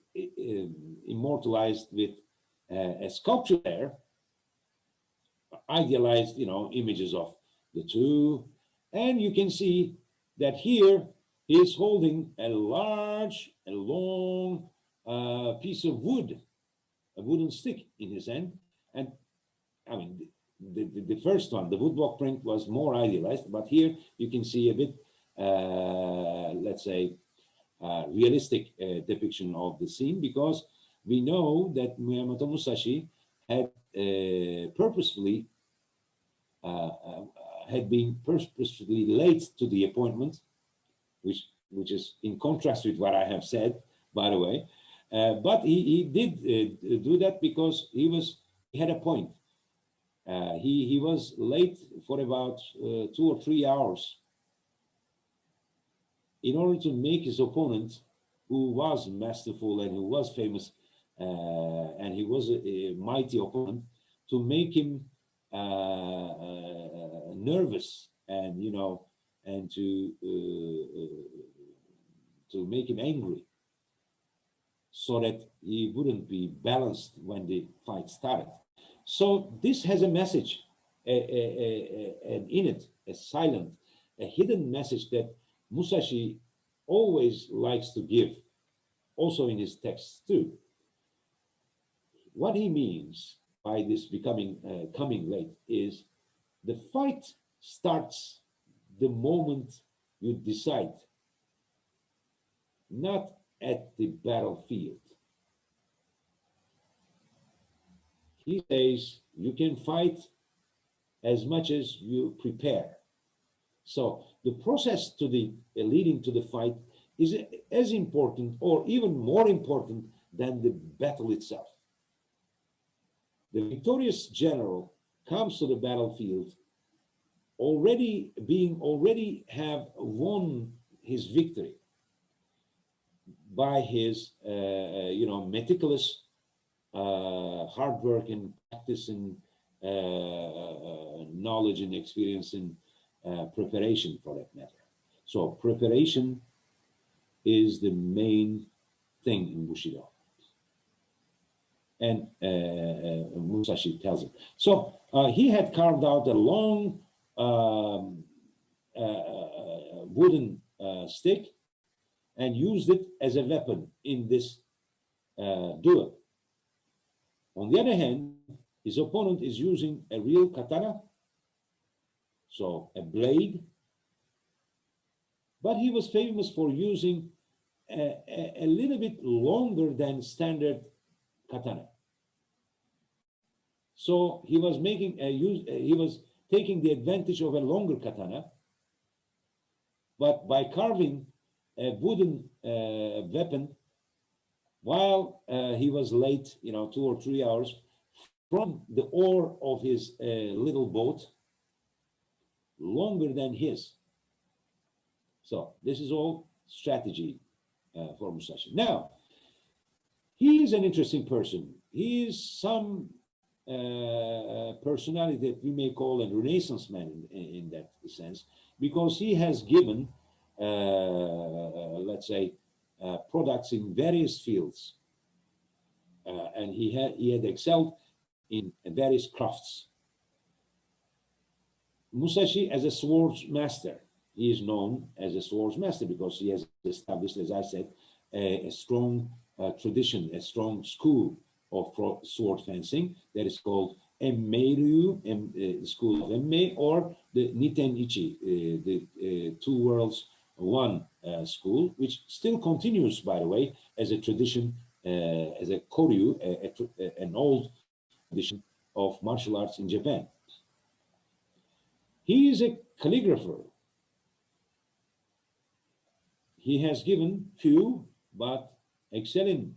immortalized with a sculpture there, idealized, images of the two, and you can see that here he's holding a large, a long piece of wood, a wooden stick in his hand. And I mean, the first one, the woodblock print, was more idealized, but here you can see a bit, let's say, realistic depiction of the scene, because we know that Miyamoto Musashi had purposefully late to the appointment, which is in contrast with what I have said, by the way. But he did do that because he had a point. He was late for about 2 or 3 hours in order to make his opponent, who was masterful and who was famous, and he was a mighty opponent, to make him nervous, and and to make him angry, so that he wouldn't be balanced when the fight started. So this has a message, and in it, a silent, a hidden message that Musashi always likes to give, also in his texts too. What he means by this coming late is the fight starts the moment you decide, not at the battlefield. He says you can fight as much as you prepare. So the process leading to the fight is as important, or even more important, than the battle itself. The victorious general comes to the battlefield already have won his victory by his meticulous hard work and practice and knowledge and experience and preparation, for that matter. So preparation is the main thing in Bushido, and Musashi tells it. So he had carved out a long wooden stick and used it as a weapon in this duel. On the other hand, his opponent is using a real katana, so a blade, but he was famous for using a little bit longer than standard katana. So he was making he was taking the advantage of a longer katana, but by carving a wooden weapon while he was late, 2 or 3 hours from the oar of his little boat, longer than his. So this is all strategy for Musashi. Now, he is an interesting person. He is some personality that we may call a Renaissance man in that sense, because he has given, let's say, products in various fields, and he had excelled in various crafts. Musashi, as a swords master, he is known as a swords master because he has established, as I said, a strong tradition, a strong school of sword fencing that is called Emmei-ryu, school of Emmei, or the Niten Ichi, the two worlds one school, which still continues, by the way, as a tradition, as a koryu, an old tradition of martial arts in Japan. He is a calligrapher. He has given few but excellent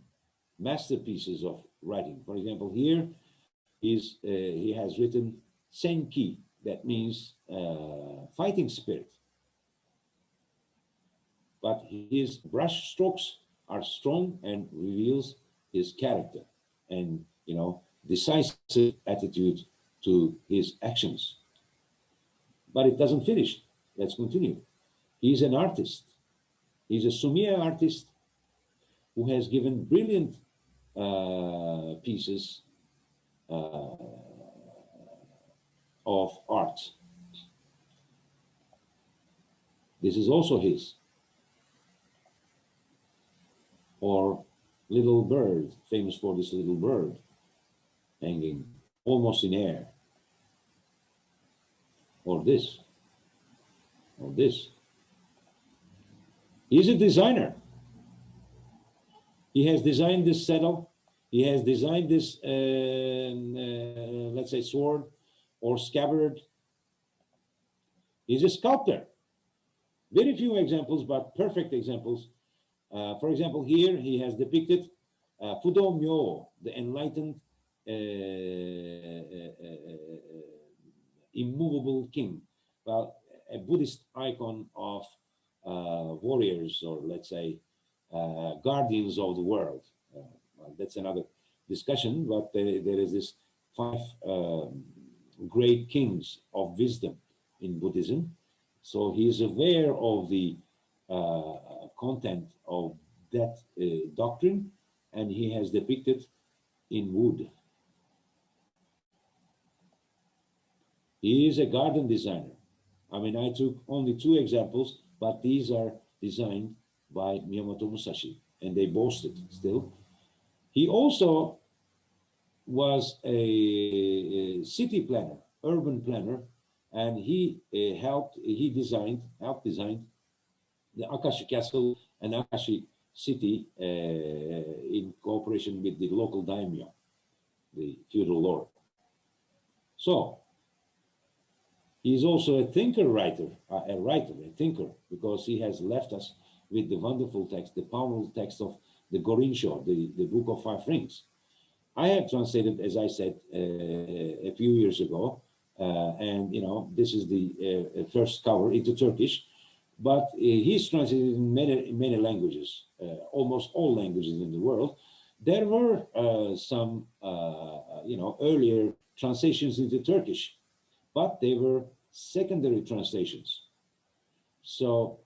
masterpieces of writing. For example, here he has written Senki, that means fighting spirit. But his brush strokes are strong and reveals his character and, decisive attitude to his actions. But it doesn't finish. Let's continue. He's an artist. He's a Sumiya artist who has given brilliant pieces of art. This is also his. Or little bird, famous for this little bird hanging almost in air. Or this. Or this. He's a designer. He has designed this saddle. He has designed this, let's say, sword or scabbard. He's a sculptor. Very few examples, but perfect examples. For example, here he has depicted Fudo Myo, the enlightened, immovable king. Well, a Buddhist icon of warriors, or let's say, guardians of the world. Well, that's another discussion, but there is this 5 great kings of wisdom in Buddhism. So he is aware of the content of that doctrine, and he has depicted in wood. He is a garden designer. I mean, I took only 2 examples, but these are designed by Miyamoto Musashi, and they boasted still. He also was a city planner, urban planner, and he helped design the Akashi Castle and Akashi City in cooperation with the local daimyo, the feudal lord. So he is also a thinker, because he has left us with the wonderful text, the powerful text of the Gorinsho, the Book of 5 Rings. I have translated, as I said, a few years ago, and this is the first cover into Turkish, but he's translated in many languages, almost all languages in the world. There were some, earlier translations into Turkish, but they were secondary translations. So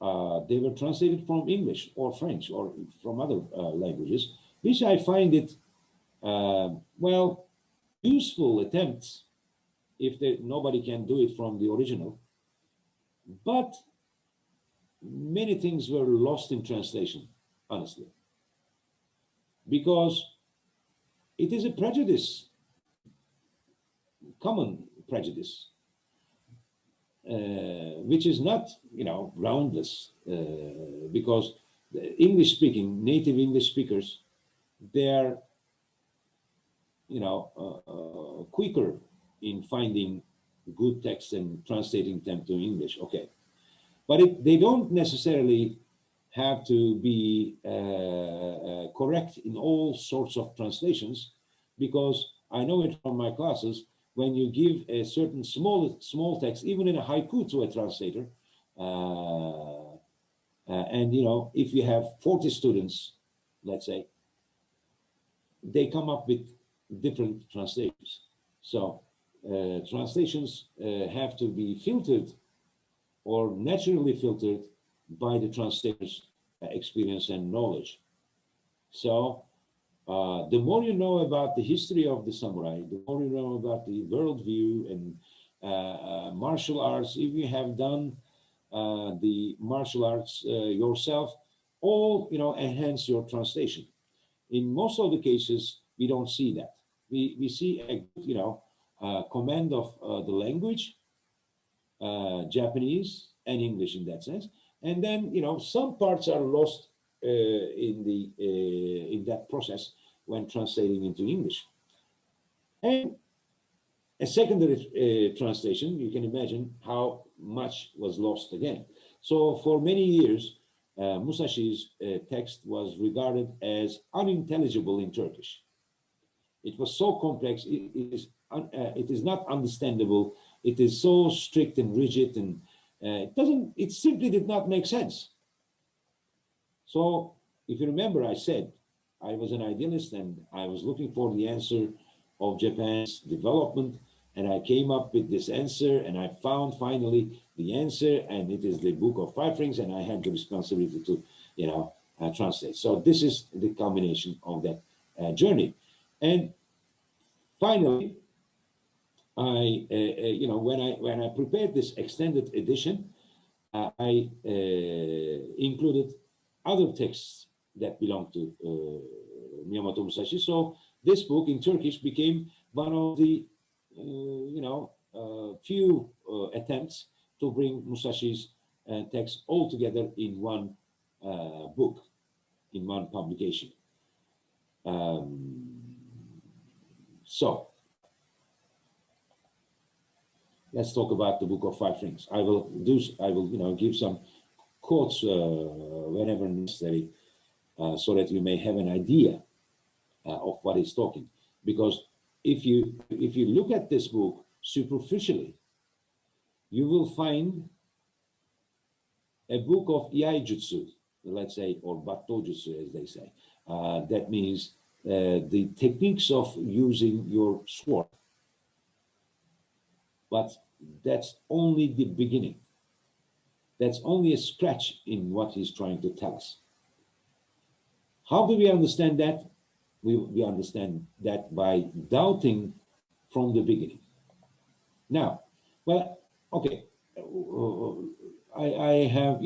they were translated from English or French or from other languages, which I find it, useful attempts if nobody can do it from the original. But many things were lost in translation, honestly. because it is a prejudice, common prejudice, which is not, groundless, because the English-speaking, native English speakers, they're, quicker in finding good texts and translating them to English. Okay, but they don't necessarily have to be correct in all sorts of translations, because I know it from my classes. When you give a certain small text, even in a haiku, to a translator, and if you have 40 students, let's say, they come up with different translations. So translations have to be filtered, or naturally filtered, by the translator's experience and knowledge. So the more you know about the history of the samurai, the more you know about the worldview and martial arts, if you have done the martial arts yourself, all enhance your translation. In most of the cases, we don't see that. We see a command of the language, Japanese and English in that sense, and then some parts are lost in that process when translating into English. And a secondary translation, you can imagine how much was lost again. So for many years, Musashi's text was regarded as unintelligible in Turkish. It was so complex, it is not understandable. It is so strict and rigid, and it simply did not make sense. So if you remember, I said I was an idealist and I was looking for the answer of Japan's development, and I came up with this answer, and I found finally the answer, and it is the Book of Five Rings, and I had the responsibility to translate. So this is the culmination of that journey. And finally, when I prepared this extended edition, I included other texts that belong to Miyamoto Musashi. So this book in Turkish became one of the few attempts to bring Musashi's texts all together in one book, in one publication. So let's talk about the Book of Five Rings. I will give some quotes whenever necessary, so that you may have an idea of what he's talking. Because if you look at this book superficially, you will find a book of Iai Jutsu, let's say, or Batto Jutsu, as they say. That means the techniques of using your sword. But that's only the beginning. That's only a scratch in what he's trying to tell us. How do we understand that? We understand that by doubting from the beginning. Now, well, okay, I have,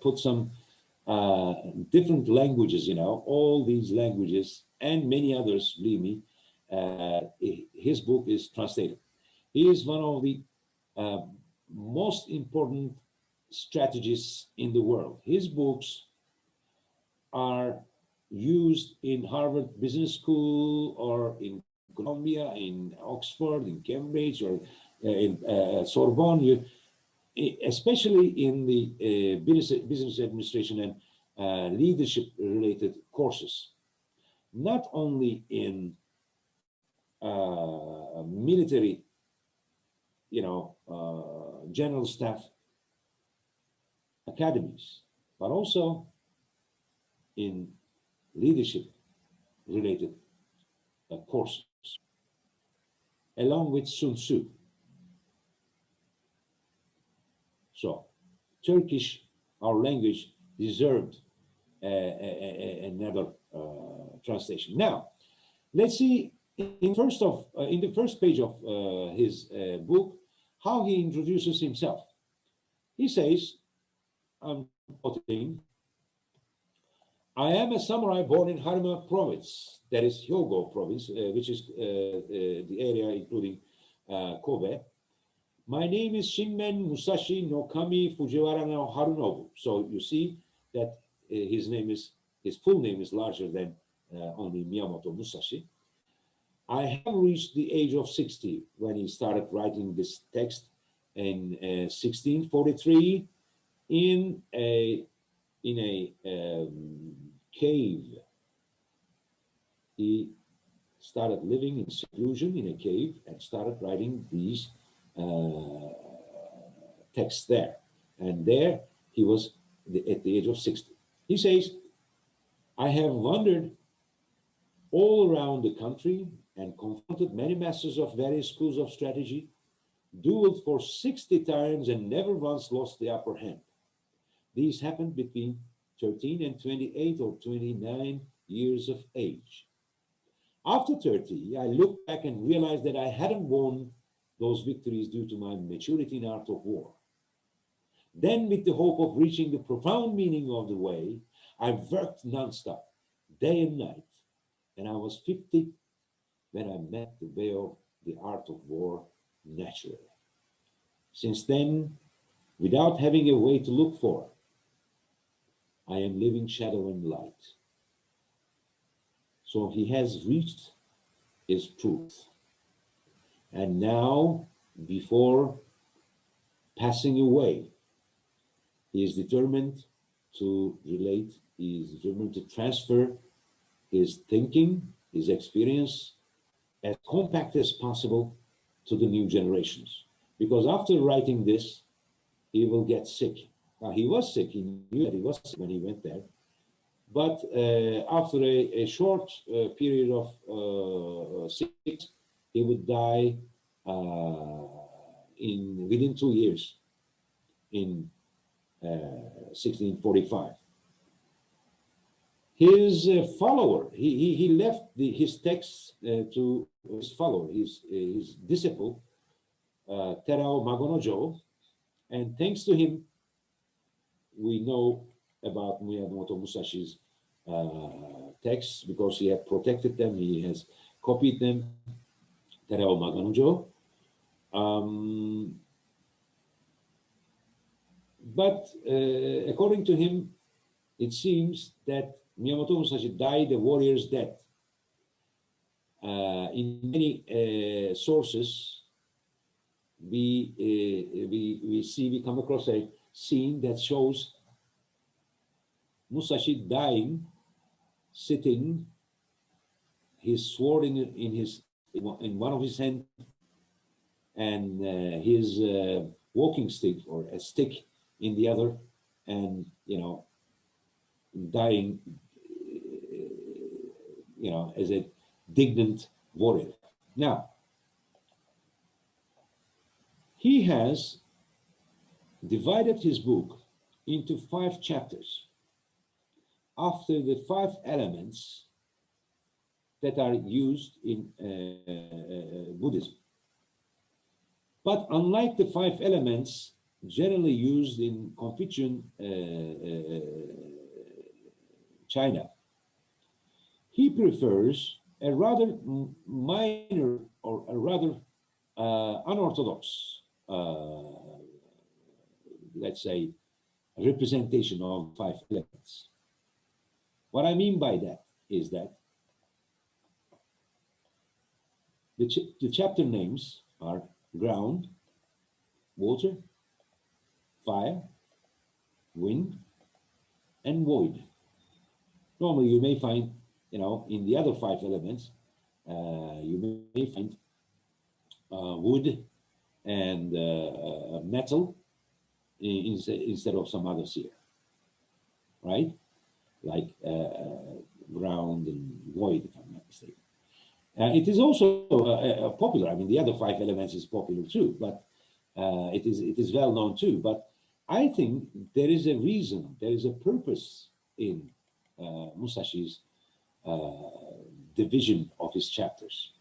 put some different languages, all these languages and many others, believe me, his book is translated. He is one of the most important strategists in the world. His books are used in Harvard Business School, or in Columbia, in Oxford, in Cambridge, or in Sorbonne, especially in the business administration and leadership related courses. Not only in military, general staff academies, but also in leadership related courses, along with Sun Tzu. So Turkish, our language, deserved another translation. Now, let's see in the first page of his book how he introduces himself. He says, I'm quoting, I am a samurai born in Harima province, that is Hyogo province, which is the area including Kobe. My name is Shinmen Musashi no Kami Fujiwara no Harunobu. So you see that his full name is larger than only Miyamoto Musashi. I have reached the age of 60 when he started writing this text in 1643 in a cave. He started living in seclusion in a cave and started writing these texts there. And there he was at the age of 60. He says, I have wandered all around the country and confronted many masters of various schools of strategy, dueled for 60 times and never once lost the upper hand. These happened between 13 and 28 or 29 years of age. After 30, I looked back and realized that I hadn't won those victories due to my maturity in art of war. Then, with the hope of reaching the profound meaning of the way, I worked nonstop, day and night, and I was 50 when I met the way of the art of war naturally. Since then, without having a way to look for, I am living shadow and light. So he has reached his truth. And now, before passing away, he is determined to relate, he is determined to transfer his thinking, his experience, as compact as possible to the new generations. Because after writing this, he will get sick. Now, he was sick, he knew that he was sick when he went there. But after a short period of sickness, he would die within 2 years in 1645. His follower, he left his texts to his follower, his disciple, Terao Magonojo, and thanks to him, we know about Miyamoto Musashi's texts because he had protected them, he has copied them, Terao Magonojo. But according to him, it seems that Miyamoto Musashi died a warrior's death. In many sources, we come across a scene that shows Musashi dying, sitting, his sword in one of his hands, and his walking stick or a stick in the other, and dying, as a dignant warrior. Now, he has divided his book into 5 chapters after the 5 elements that are used in Buddhism. But unlike the 5 elements generally used in Confucian China, he prefers a rather minor or a rather unorthodox, let's say, representation of 5 elements. What I mean by that is that the chapter names are ground, water, fire, wind, and void. Normally, you may find, in the other 5 elements, you may find wood and metal instead of some others here, right? Like ground and void, if I'm not mistaken. It is also popular. I mean, the other 5 elements is popular too, but it is well known too. But I think there is a reason, there is a purpose in Musashi's division of his chapters.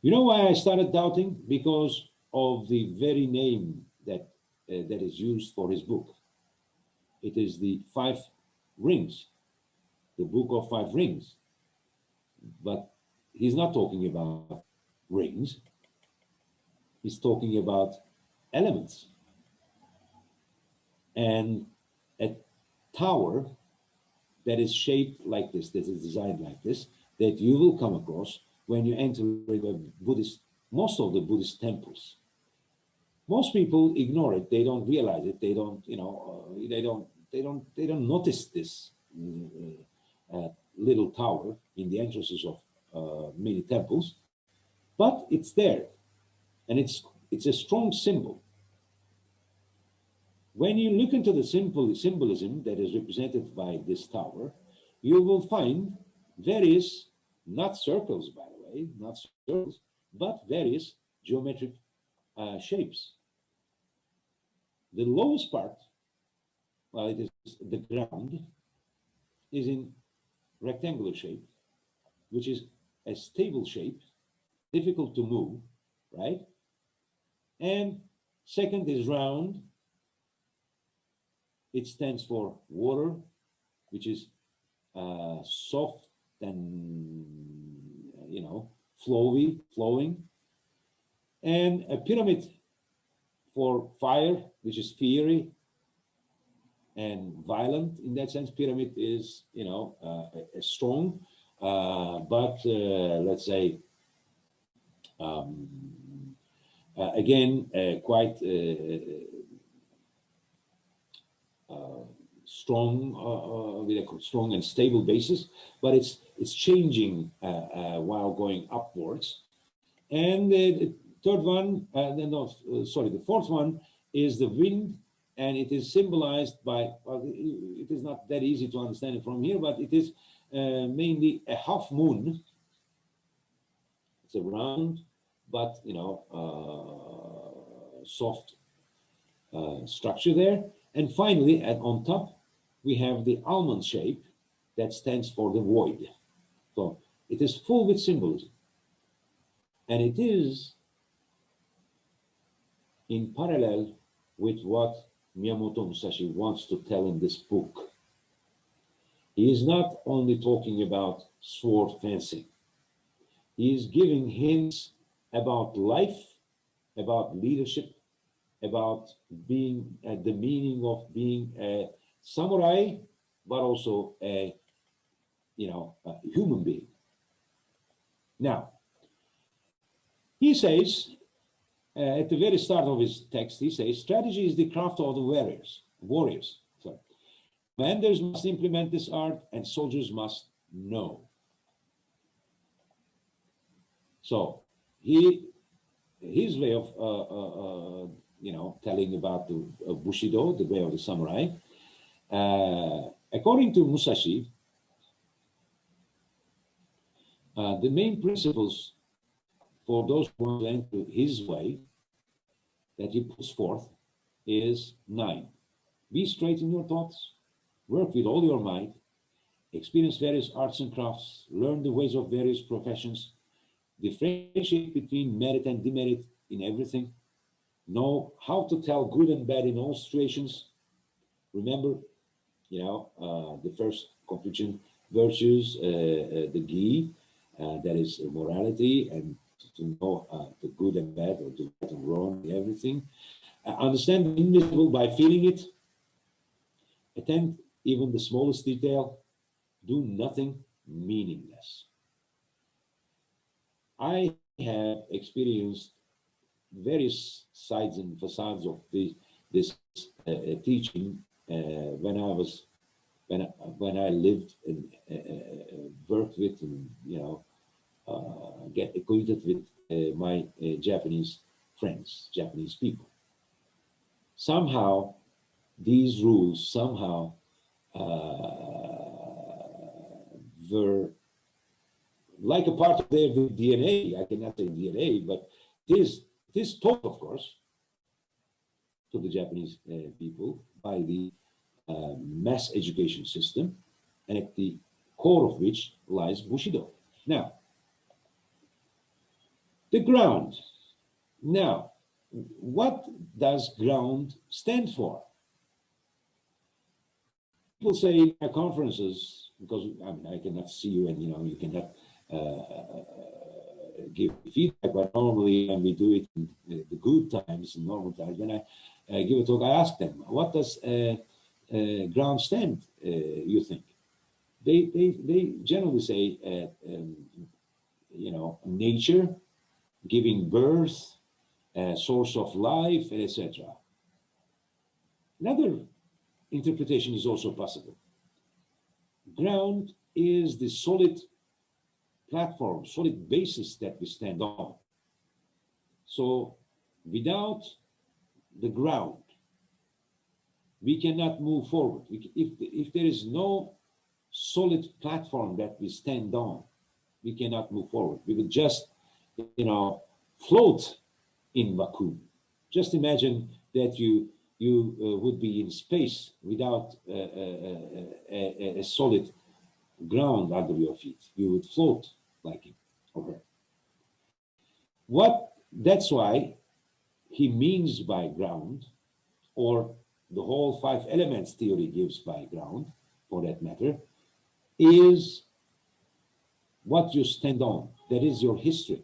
You know why I started doubting? Because of the very name that is used for his book. It is the 5 rings. the Book of Five Rings. But he's not talking about rings. He's talking about elements. And a tower that is shaped like this, that is designed like this, that you will come across when you enter the Buddhist, most of the Buddhist temples. Most people ignore it. They don't realize it. They don't, they don't notice this little tower in the entrances of many temples, but it's there, and it's a strong symbol. When you look into the symbolism that is represented by this tower, you will find various, not circles, by the way, not circles, but various geometric shapes. The lowest part, well, it is the ground, is in rectangular shape, which is a stable shape, difficult to move, right? And second is round. It stands for water, which is soft and, flowing. And a pyramid for fire, which is fiery and violent. In that sense, pyramid is, a strong, but let's say, again, quite strong, with a strong and stable basis, but it's changing while going upwards. And the third one, the fourth one is the wind, and it is symbolized by, well, it is not that easy to understand it from here, but it is mainly a half moon. It's a round, but soft structure there. And finally, on top, we have the almond shape that stands for the void. So it is full with symbolism. And it is in parallel with what Miyamoto Musashi wants to tell in this book. He is not only talking about sword fencing. He is giving hints about life, about leadership, about being the meaning of being a samurai, but also a human being. Now, he says, at the very start of his text, he says, strategy is the craft of the warriors. Sorry. Commanders must implement this art and soldiers must know. So his way of telling about the Bushido, the way of the samurai, according to Musashi, the main principles for those who want to enter his way that he puts forth is 9. Be straight in your thoughts, work with all your might, experience various arts and crafts, learn the ways of various professions, differentiate between merit and demerit in everything, know how to tell good and bad in all situations. Remember, the first Confucian virtues, the gi, that is morality, and to know the good and bad, or the right and wrong, everything. Understand the invisible by feeling it. Attend even the smallest detail. Do nothing meaningless. I have experienced various sides and facades of this teaching when I lived and worked with and get acquainted with my Japanese friends, Japanese people. Somehow, these rules were like a part of their DNA. I cannot say DNA, but this taught, of course, to the Japanese people by the mass education system, and at the core of which lies Bushido. Now, the ground. Now, what does ground stand for? People say in our conferences, because I mean, I cannot see you, and you cannot give feedback. But normally, when we do it in the good times, in normal times, when I give a talk, I ask them, "What does ground stand? You think?" They generally say, nature, giving birth, source of life, etc. Another interpretation is also possible. Ground is the solid platform, solid basis that we stand on. So without the ground, we cannot move forward. If there is no solid platform that we stand on, we cannot move forward. We will just, float in vacuum. Just imagine that you would be in space without a solid ground under your feet. You would float like him or her. That's why he means by ground, or the whole 5 elements theory gives by ground, for that matter, is what you stand on. That is your history.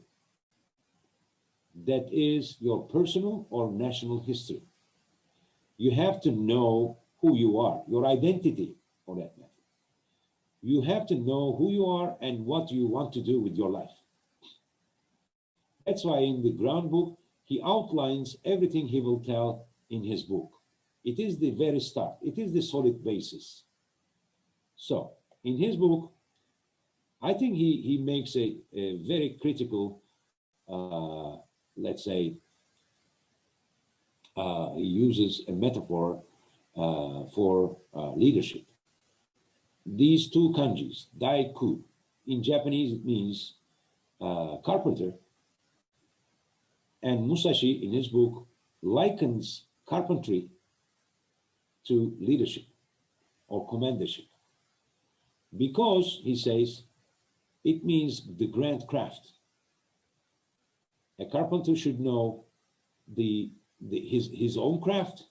That is your personal or national history. You have to know who you are, your identity, for that matter. You have to know who you are and what you want to do with your life. That's why in the ground book, he outlines everything he will tell in his book. It is the very start. It is the solid basis. So in his book, I think he makes a very critical, let's say, he uses a metaphor for leadership. These 2 kanjis, daiku, in Japanese it means carpenter, and Musashi in his book likens carpentry to leadership or commandership, because he says it means the grand craft. A carpenter should know his own craft,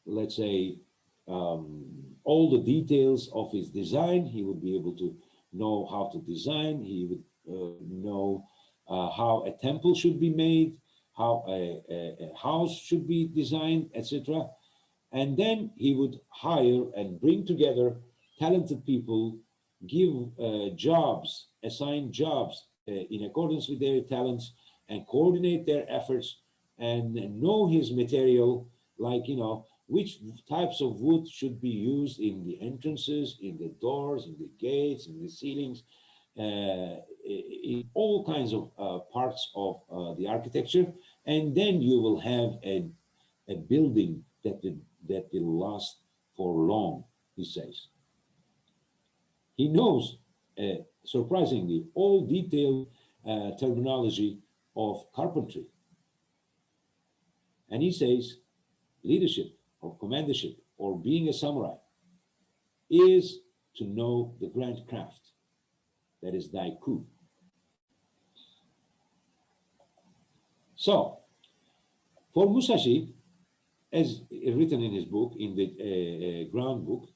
let's say, all the details of his design. He would be able to know how to design. He would know how a temple should be made, how a house should be designed, etc. And then he would hire and bring together talented people, give jobs, assign jobs in accordance with their talents, and coordinate their efforts, and know his material, like, which types of wood should be used in the entrances, in the doors, in the gates, in the ceilings, in all kinds of parts of the architecture. And then you will have a building that will last for long, he says. He knows, surprisingly, all detailed terminology of carpentry. And he says leadership or commandership or being a samurai is to know the grand craft. That is daiku. So, for Musashi, as written in his book, in the ground book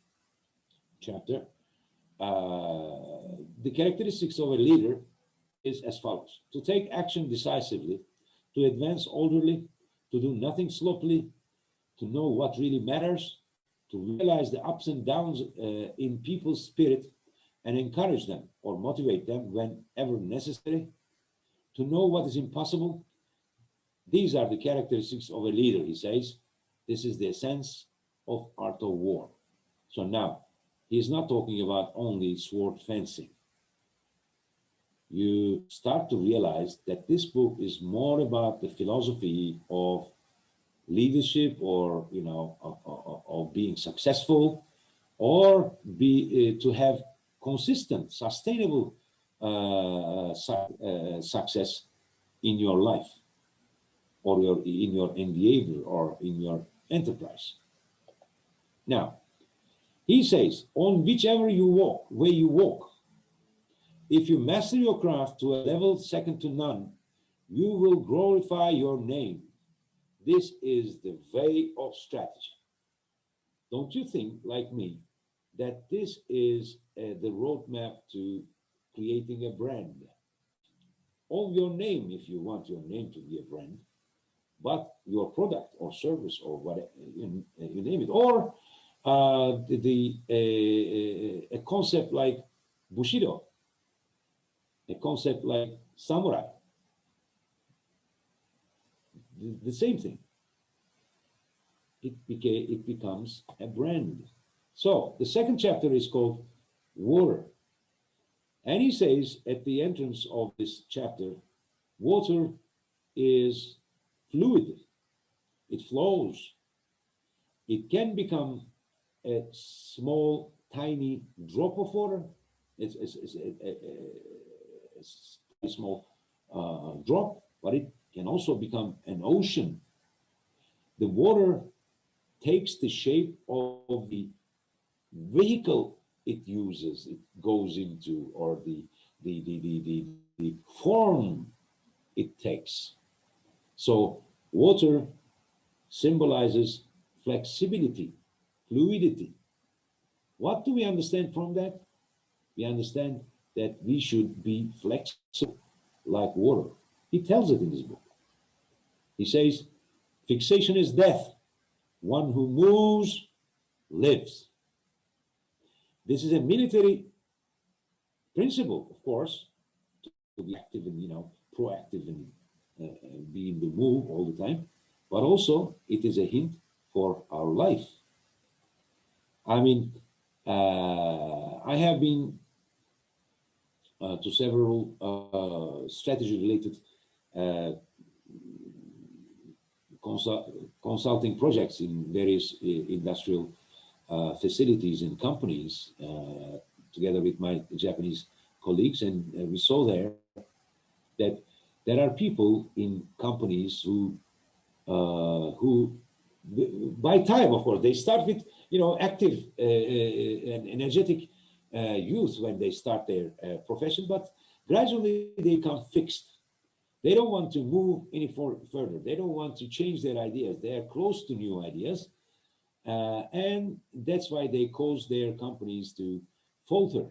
chapter, the characteristics of a leader is as follows: to take action decisively, to advance orderly, to do nothing sloppily, to know what really matters, to realize the ups and downs in people's spirit and encourage them or motivate them whenever necessary, to know what is impossible. These are the characteristics of a leader, he says. This is the essence of art of war. So now, he's not talking about only sword fencing. You start to realize that this book is more about the philosophy of leadership, or of being successful, or to have consistent, sustainable success in your life, or in your endeavor, or in your enterprise. Now, he says, on whichever way you walk, if you master your craft to a level second to none, you will glorify your name. This is the way of strategy. Don't you think, like me, that this is the roadmap to creating a brand. Of your name, if you want your name to be a brand, but your product or service or whatever, you name it, or a concept like Bushido, a concept like samurai, the same thing. It becomes a brand. So the second chapter is called Water. And he says at the entrance of this chapter, water is fluid. It flows. It can become a small, tiny drop of water. It's a small drop, but it can also become an ocean. The water takes the shape of the vehicle it uses, it goes into, or the form it takes. So water symbolizes flexibility, fluidity. What do we understand from that? We understand that we should be flexible like water. He tells it in his book. He says, fixation is death. One who moves lives. This is a military principle, of course, to be active and, proactive and be in the move all the time, but also it is a hint for our life. I mean, I have been to several strategy-related consulting projects in various industrial facilities and companies, together with my Japanese colleagues, and we saw there that there are people in companies who by time, of course, they start with active and energetic youth when they start their profession, but gradually they become fixed. They don't want to move any further. They don't want to change their ideas. They are close to new ideas. And that's why they cause their companies to falter.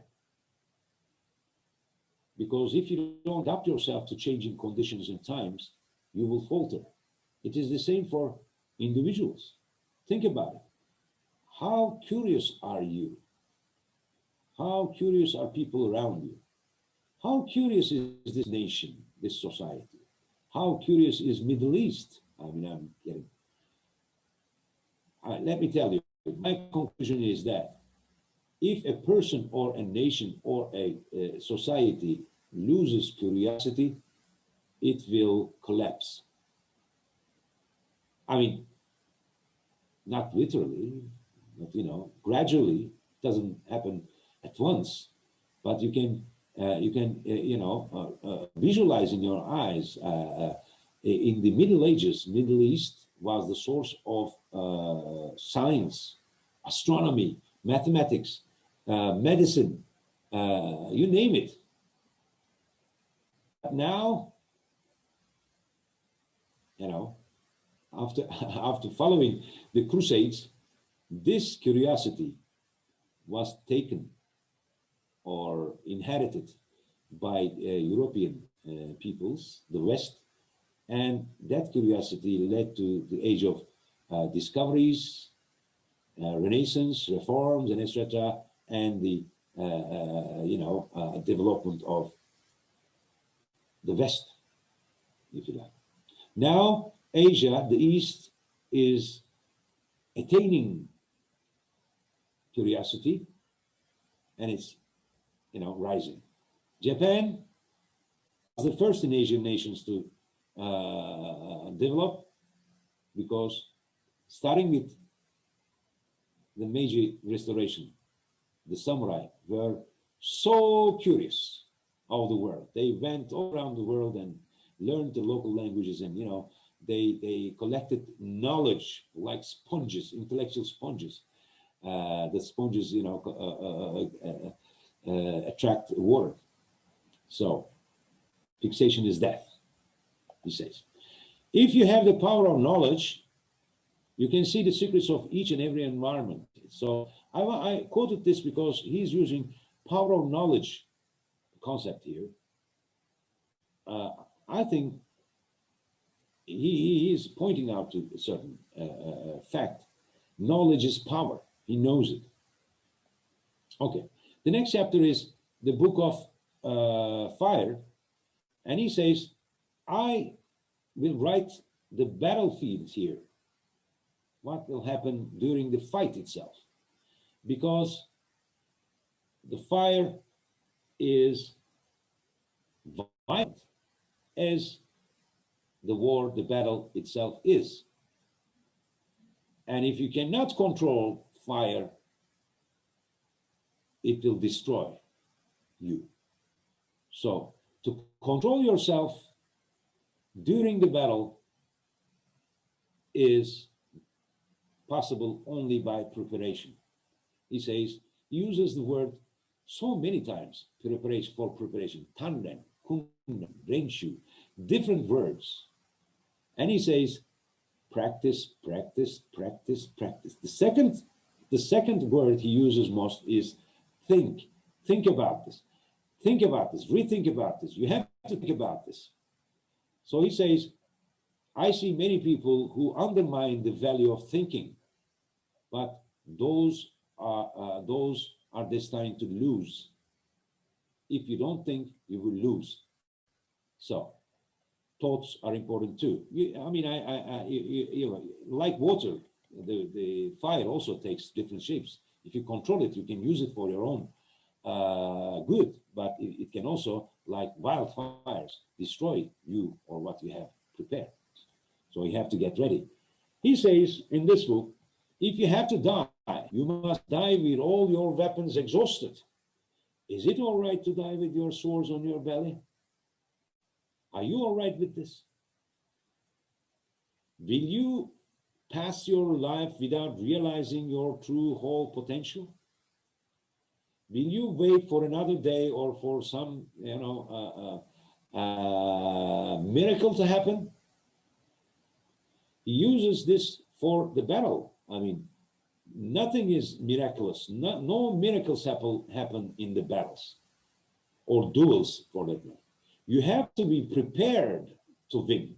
Because if you don't adapt yourself to changing conditions and times, you will falter. It is the same for individuals. Think about it. How curious are you? How curious are people around you? How curious is this nation, this society? How curious is Middle East? I mean, I'm kidding. Let me tell you, my conclusion is that if a person or a nation or a society loses curiosity, it will collapse. I mean, not literally, but gradually. It doesn't happen at once, but you can visualize in your eyes. In the Middle Ages, Middle East was the source of science, astronomy, mathematics, medicine, you name it. But now, after following the Crusades, this curiosity was taken or inherited by European peoples, the West, and that curiosity led to the age of discoveries, Renaissance, reforms, and etc., and the development of the West, if you like. Now, Asia, the East, is attaining curiosity, and it's rising. Japan was the first in Asian nations to develop, because starting with the Meiji Restoration, the samurai were so curious of the world. They went all around the world and learned the local languages, and they collected knowledge like sponges, intellectual sponges. The sponges attract water. So fixation is death, he says. If you have the power of knowledge, You can see the secrets of each and every environment. So I quoted this because he's using power of knowledge concept here. I think he is pointing out to a certain fact. Knowledge is power. He knows it. Okay. The next chapter is the book of fire. And he says, I will write the battlefield here. What will happen during the fight itself? Because the fire is violent as the war, the battle itself is. And if you cannot control fire, it will destroy you. So to control yourself during the battle is possible only by preparation. He says, he uses the word so many times, preparation for preparation, tanren, kunden, renshu, different words. And he says, practice, practice, practice, practice. The second word he uses most is think. Think about this. Think about this. Rethink about this. You have to think about this. So he says, I see many people who undermine the value of thinking, but those are destined to lose. If you don't think, you will lose. So thoughts are important too. Like water, the fire also takes different shapes. If you control it, you can use it for your own good, but it can also, like wildfires, destroy you or what you have prepared. So you have to get ready. He says in this book, if you have to die, you must die with all your weapons exhausted. Is it all right to die with your swords on your belly? Are you all right with this? Will you pass your life without realizing your true whole potential? Will you wait for another day or for some, miracle to happen? He uses this for the battle. I mean, nothing is miraculous. No miracles happen in the battles or duels, for that matter. You have to be prepared to win.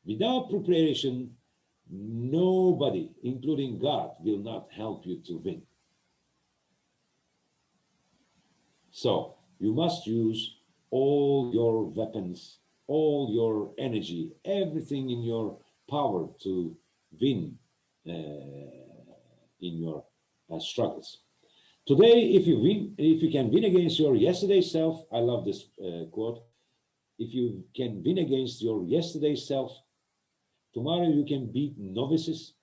Without preparation, nobody, including God, will not help you to win. So you must use all your weapons, all your energy, everything in your power to win in your struggles. Today, if you can win against your yesterday self, I love this quote. If you can win against your yesterday self, tomorrow you can beat novices,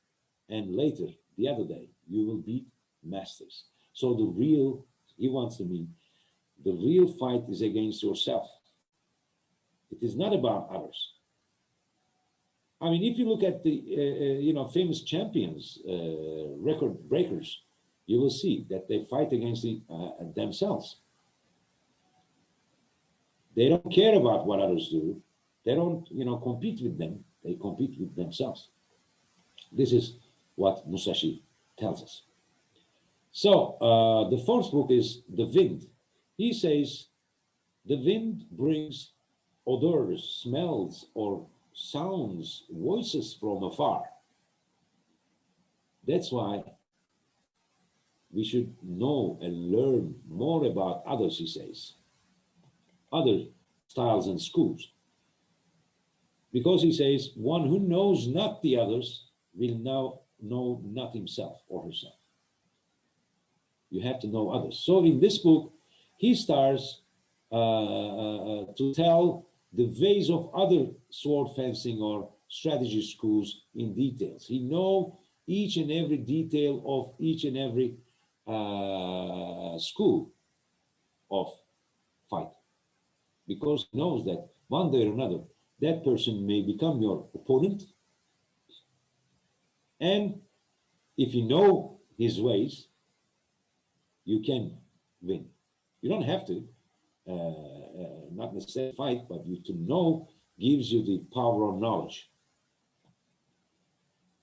and later, the other day, you will beat masters. So he wants to mean, the real fight is against yourself. It is not about others. I mean, if you look at the famous champions, record breakers, you will see that they fight against themselves. They don't care about what others do. They don't, compete with them. They compete with themselves. This is what Musashi tells us. So the fourth book is The Wind. He says, the wind brings odors, smells, or sounds, voices from afar. That's why we should know and learn more about others, he says, other styles and schools. Because he says, one who knows not the others will now know not himself or herself. You have to know others. So in this book, he starts to tell the ways of other sword fencing or strategy schools in details. He knows each and every detail of each and every school of fight, because he knows that one day or another, that person may become your opponent. And if you know his ways, you can win. You don't have to, not necessarily fight, but to know gives you the power of knowledge.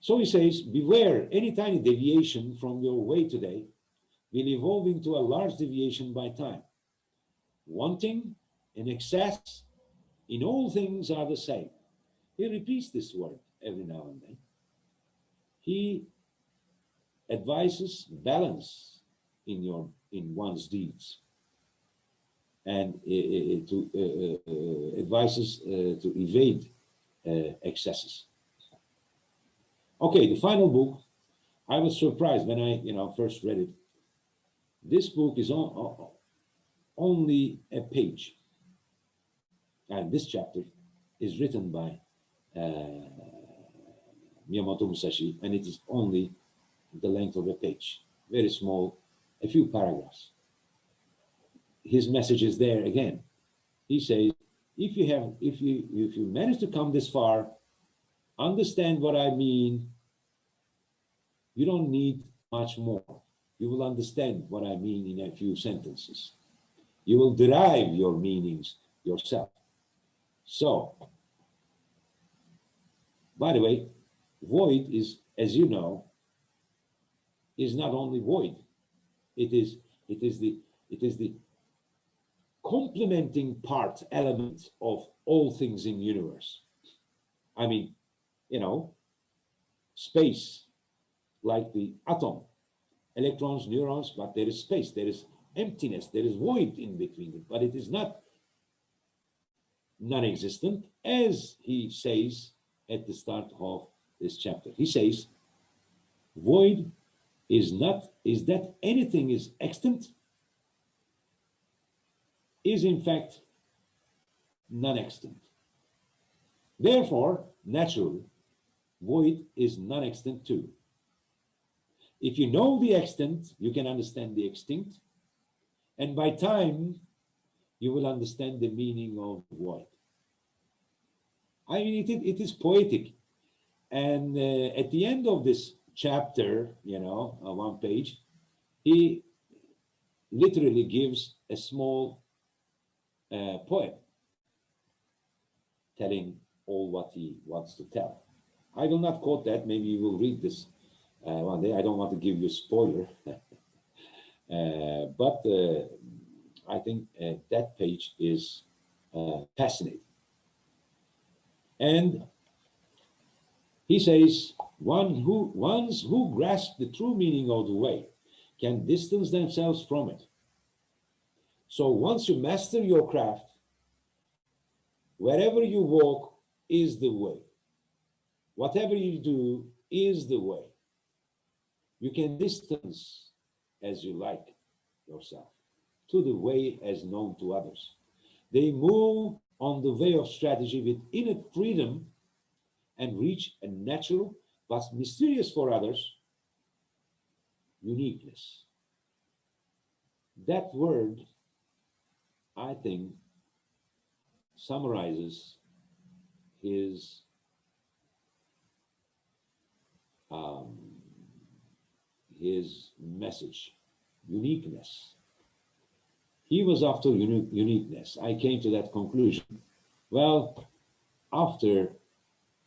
So he says, beware, any tiny deviation from your way today will evolve into a large deviation by time. Wanting and excess in all things are the same. He repeats this word every now and then. He advises balance in one's deeds, and advises to evade excesses. Okay, the final book. I was surprised when I, first read it. This book is only a page, and this chapter is written by Miyamoto Musashi, and it is only the length of a page, very small, a few paragraphs. His message is there again. He says, if you manage to come this far, understand what I mean, you don't need much more. You will understand what I mean in a few sentences. You will derive your meanings yourself. So, by the way, void is, as you know, is not only void. It is the complementing part, element of all things in the universe. I mean, space, like the atom, electrons, neurons, but there is space, there is emptiness, there is void in between them, but it is not non-existent, as he says at the start of this chapter. He says, void is that anything is extant, is in fact non-extant. Therefore, naturally, void is non-extant too. If you know the extant, you can understand the extinct, and by time, you will understand the meaning of void. I mean, it is poetic. And at the end of this chapter, one page, he literally gives a small poem telling all what he wants to tell. I will not quote that. Maybe you will read this one day. I don't want to give you a spoiler. But I think that page is fascinating. And he says, ones who grasp the true meaning of the way can distance themselves from it. So once you master your craft, wherever you walk is the way. Whatever you do is the way. You can distance as you like yourself to the way as known to others. They move on the way of strategy with inner freedom and reach a natural but mysterious for others uniqueness. That word, I think, summarizes his message, uniqueness. He was after uniqueness. I came to that conclusion. Well, after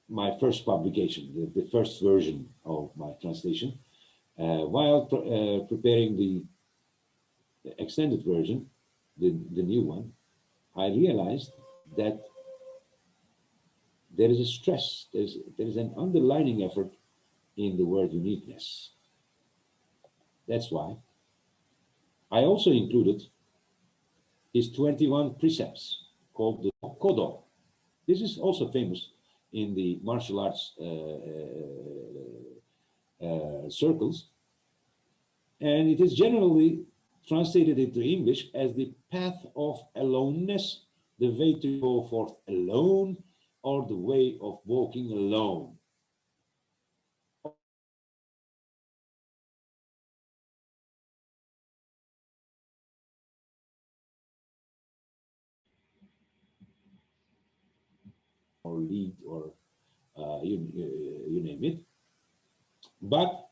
my first publication, the first version of my translation, while preparing the extended version, the new one, I realized that there is a stress, there is an underlining effort in the word uniqueness. That's why I also included his 21 precepts called the Kodo. This is also famous in the martial arts circles, and it is generally translated into English as the path of aloneness, the way to go forth alone, or the way of walking alone. Or lead, or you name it. But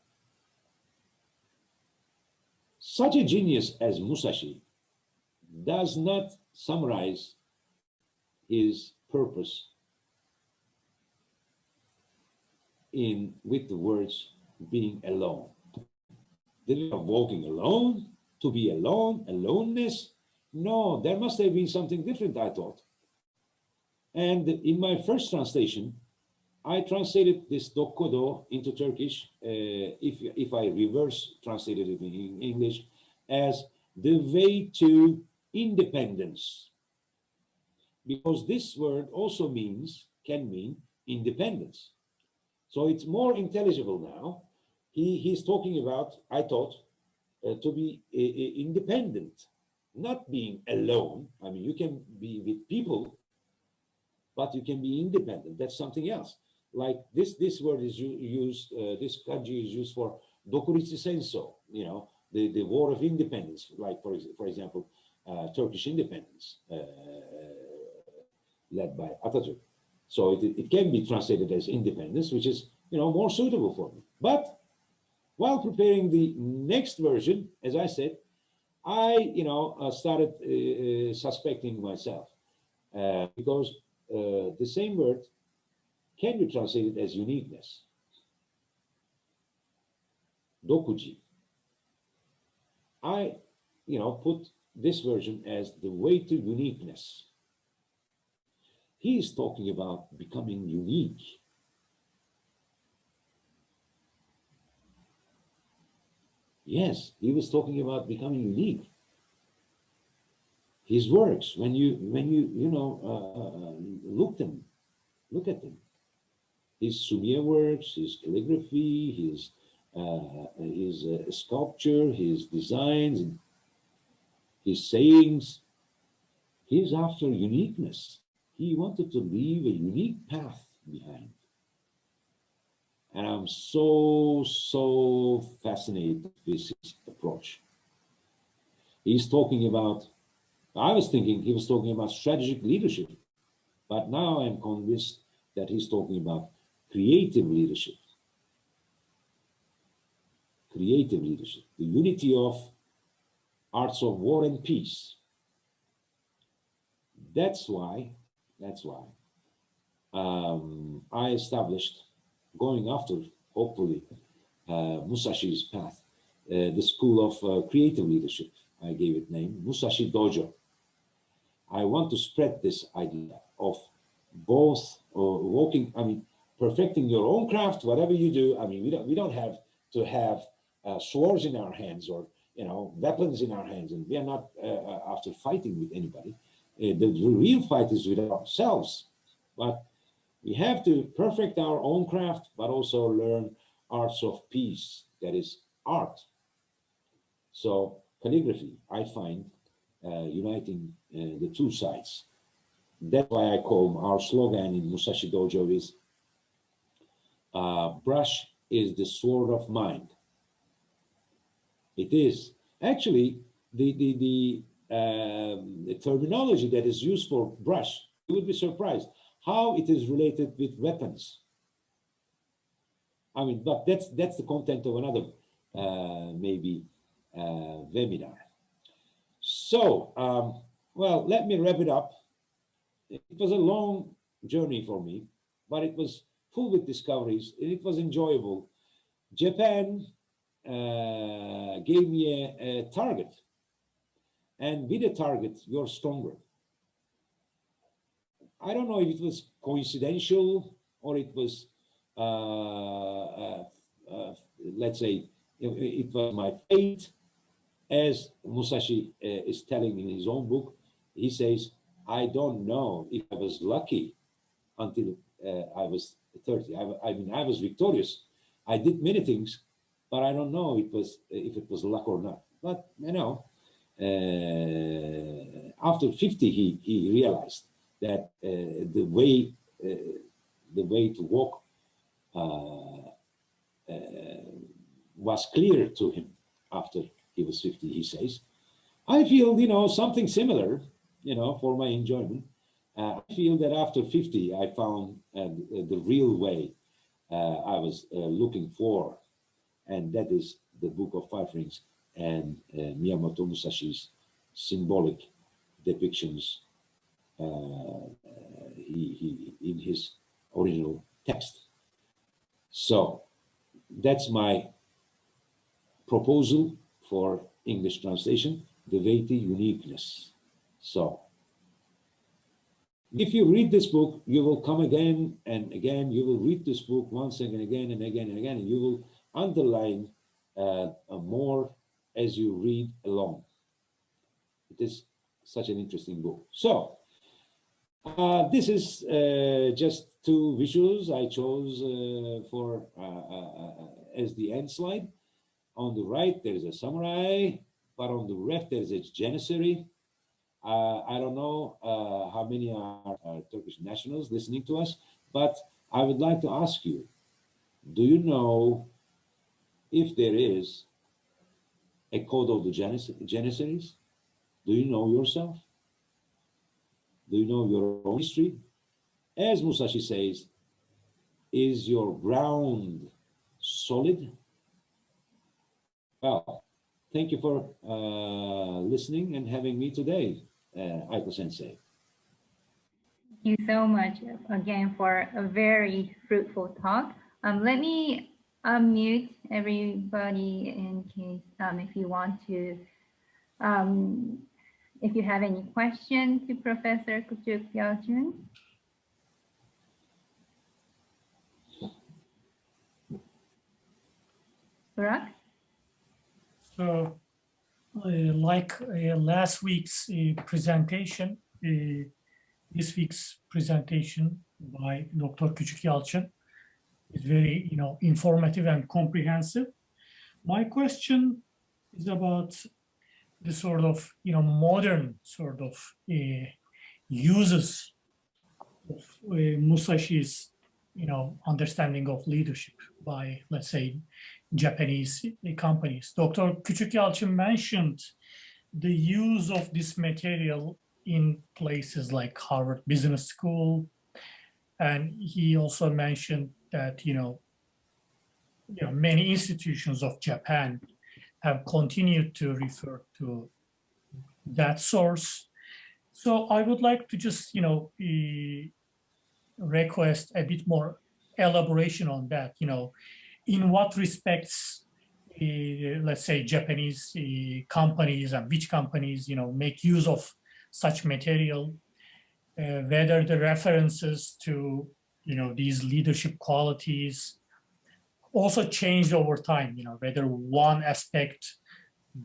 such a genius as Musashi does not summarize his purpose in with the words being alone. Did we have walking alone, to be alone, aloneness? No, there must have been something different, I thought. And in my first translation, I translated this dokkodo into Turkish, if I reverse translated it in English, as the way to independence. Because this word also can mean independence. So it's more intelligible now. He's talking about, I thought, to be independent, not being alone. I mean, you can be with people, but you can be independent. That's something else. Like this word is used, this kanji is used for dokuritsu senso, you know, the war of independence, like for example, Turkish independence, led by Atatürk. So it can be translated as independence, which is, you know, more suitable for me. But while preparing the next version, as I said, I, you know, started suspecting myself because the same word can be translated as uniqueness. Dokuji. I, you know, put this version as the way to uniqueness. He is talking about becoming unique. Yes, he was talking about becoming unique. His works, when you look at them, his sumie works, his calligraphy, his sculpture, his designs, his sayings, he's after uniqueness. He wanted to leave a unique path behind. And I'm so fascinated with his approach. He's talking about, I was thinking he was talking about strategic leadership, but now I'm convinced that he's talking about creative leadership. Creative leadership, the unity of arts of war and peace. That's why I established, going after, hopefully, Musashi's path, the School of Creative Leadership. I gave it name, Musashi Dojo. I want to spread this idea of both perfecting your own craft, whatever you do. I mean, we don't have to have swords in our hands or, you know, weapons in our hands, and we are not after fighting with anybody. The real fight is with ourselves, but we have to perfect our own craft, but also learn arts of peace, that is art. So calligraphy, I find, uniting the two sides. That's why I call our slogan in Musashi Dojo is, brush is the sword of mind. It is. Actually, the terminology that is used for brush, you would be surprised how it is related with weapons. I mean, but that's the content of another maybe webinar. So, well, let me wrap it up. It was a long journey for me, but it was full with discoveries, and it was enjoyable. Japan gave me a target, and with a target, you're stronger. I don't know if it was coincidental or it was, let's say, it was my fate. As Musashi is telling in his own book, he says, I don't know if I was lucky until I was 30. I mean, I was victorious. I did many things, but I don't know if it was luck or not. But, you know, after 50, he realized that the way to walk was clear to him after he was 50, he says. I feel, you know, something similar, you know, for my enjoyment. I feel that after 50, I found the real way I was looking for, and that is the Book of Five Rings and Miyamoto Musashi's symbolic depictions he in his original text. So that's my proposal for English translation, the Veiti uniqueness. So if you read this book, you will come again and again, you will read this book once and again and again and again, and you will underline more as you read along. It is such an interesting book. So this is just two visuals I chose for as the end slide. On the right, there is a samurai, but on the left, there is a janissary. I don't know how many are Turkish nationals listening to us, but I would like to ask you, do you know if there is a code of the janissaries? Do you know yourself? Do you know your own history? As Musashi says, is your ground solid? Well, thank you for listening and having me today, Aiko Sensei. Thank you so much again for a very fruitful talk. Let me unmute everybody in case if you want to, if you have any questions to Professor Küçükyalçın. Burak? So, like last week's presentation, this week's presentation by Dr. Küçükyalçın is very, informative and comprehensive. My question is about the sort of, modern sort of uses of Musashi's, understanding of leadership by, let's say, Japanese companies. Dr. Küçükyalçın mentioned the use of this material in places like Harvard Business School, and he also mentioned that many institutions of Japan have continued to refer to that source. So I would like to just request a bit more elaboration on that. In what respects, let's say, Japanese companies and which companies, make use of such material, whether the references to, these leadership qualities also changed over time, whether one aspect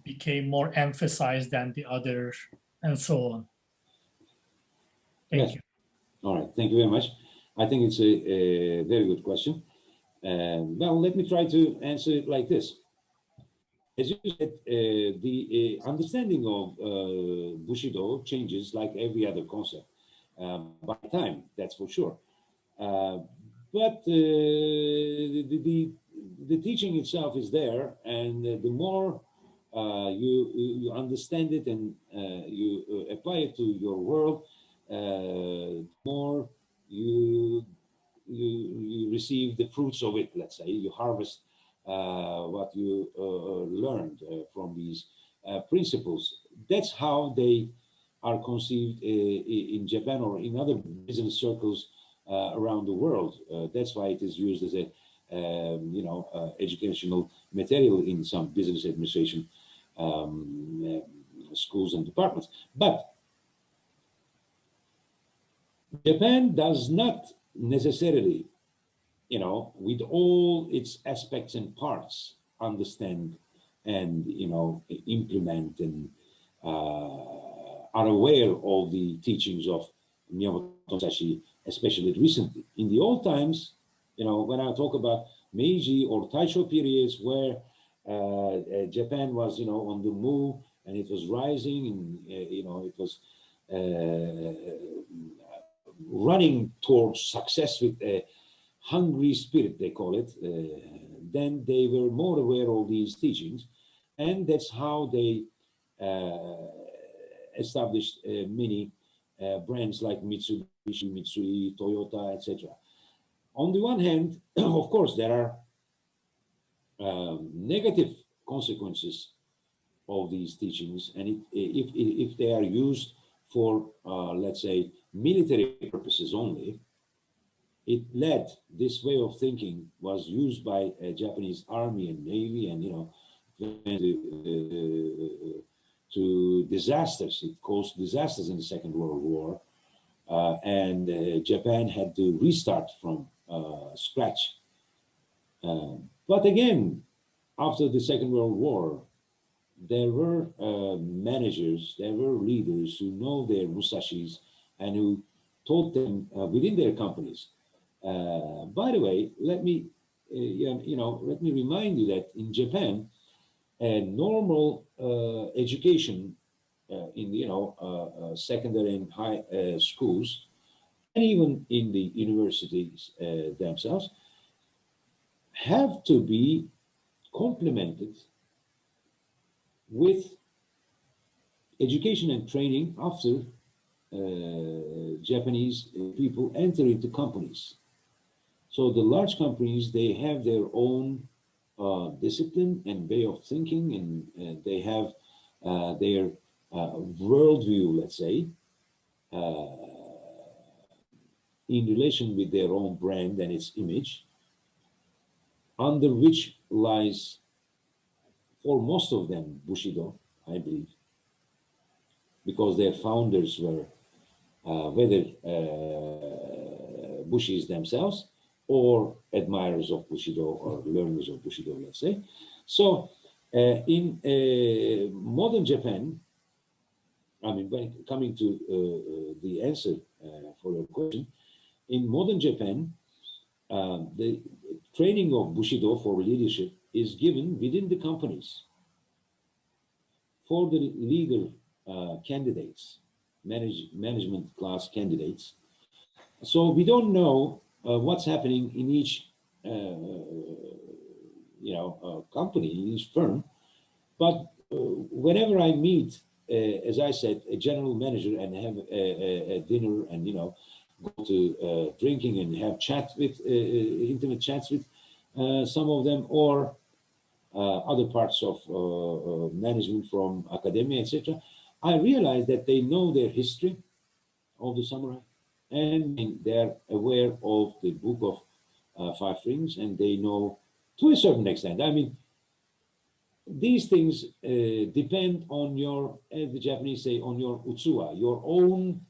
became more emphasized than the other, and so on. Thank you. All right, thank you very much. I think it's a very good question. Well, let me try to answer it like this. As you said, the understanding of Bushido changes like every other concept by time, that's for sure. But the teaching itself is there, and the more you understand it and you apply it to your world, more you receive the fruits of it. Let's say you harvest what you learned from these principles. That's how they are conceived in Japan or in other business circles around the world. That's why it is used as a educational material in some business administration schools and departments. But Japan does not necessarily, with all its aspects and parts, understand and, implement and are aware of the teachings of Miyamoto Musashi, especially recently. In the old times, when I talk about Meiji or Taisho periods where Japan was, on the move and it was rising and, it was running towards success with a hungry spirit, they call it, then they were more aware of these teachings. And that's how they established many brands like Mitsubishi, Mitsui, Toyota, etc. On the one hand, of course, there are negative consequences of these teachings, and if they are used for, let's say, military purposes only, it led, this way of thinking was used by Japanese Army and Navy, and to disasters. It caused disasters in the Second World War, and Japan had to restart from scratch. But again, after the Second World War, there were managers, there were leaders who know their Musashis and who taught them within their companies. By the way, let me remind you that in Japan, a normal education in secondary and high schools, and even in the universities themselves, have to be complemented with education and training after Japanese people enter into companies. So the large companies, they have their own discipline and way of thinking, and they have their worldview, let's say, in relation with their own brand and its image, under which lies, for most of them, Bushido, I believe, because their founders were whether Bushis themselves or admirers of Bushido or learners of Bushido, let's say. So in modern Japan, I mean, when coming to the answer for your question, in modern Japan, the training of Bushido for leadership is given within the companies for the leader candidates, management class candidates. So we don't know what's happening in each, company, in each firm. But whenever I meet, as I said, a general manager and have a dinner and go to drinking and have chat with intimate chats with some of them, or other parts of management from academia, etc., I realize that they know their history of the samurai, and they're aware of the Book of Five Rings, and they know to a certain extent. I mean, these things depend on your, as the Japanese say, on your utsuwa, your own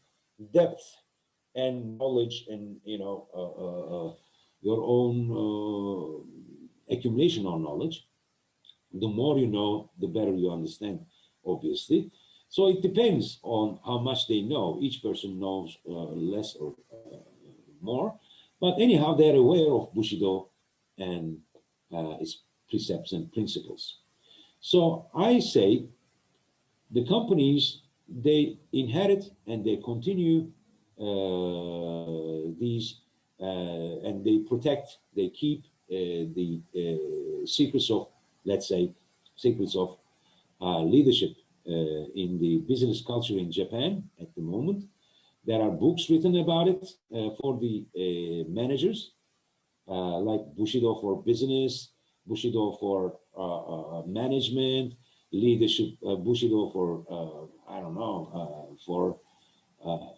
depth and knowledge, and your own accumulation of knowledge. The more you know, the better you understand, obviously. So it depends on how much they know. Each person knows less or more. But anyhow, they're aware of Bushido and its precepts and principles. So I say the companies, they inherit and they continue these, and they protect, they keep the secrets of, let's say, secrets of leadership in the business culture in Japan at the moment. There are books written about it for the managers, like Bushido for business, Bushido for management, leadership, Bushido for, I don't know, for,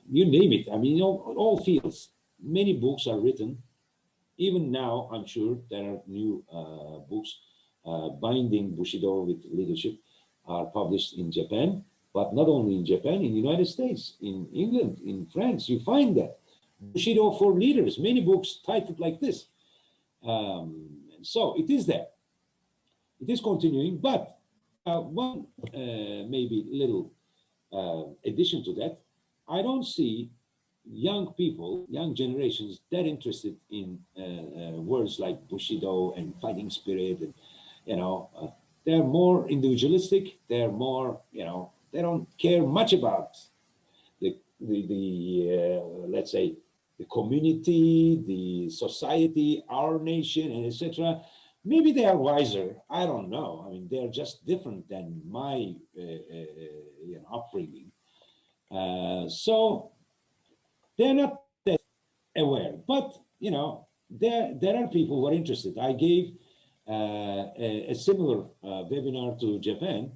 you name it. I mean, all fields. Many books are written. Even now, I'm sure there are new books binding Bushido with leadership are published in Japan, but not only in Japan, in the United States, in England, in France, you find that. Bushido for leaders, many books titled like this. So it is there. It is continuing, but one maybe little addition to that, I don't see young people, young generations that interested in words like Bushido and fighting spirit, and they're more individualistic. They're more, they don't care much about the let's say, the community, the society, our nation, and etc. Maybe they are wiser. I don't know. I mean, they're just different than my upbringing. So they're not that aware, but there are people who are interested. I gave a similar webinar to Japan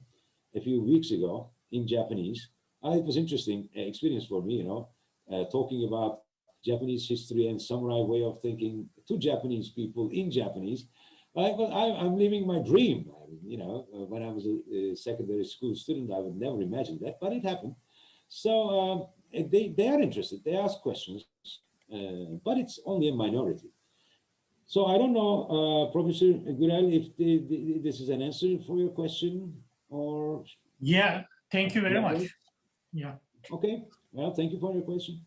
a few weeks ago in Japanese. It was interesting experience for me, talking about Japanese history and samurai way of thinking to Japanese people in Japanese. I'm living my dream. I mean, you know, when I was a secondary school student, I would never imagine that, but it happened. So they are interested. They ask questions, but it's only a minority. So I don't know, Professor Gürel, if this is an answer for your question or... Yeah, thank you very much. Yeah. Okay, well, thank you for your question.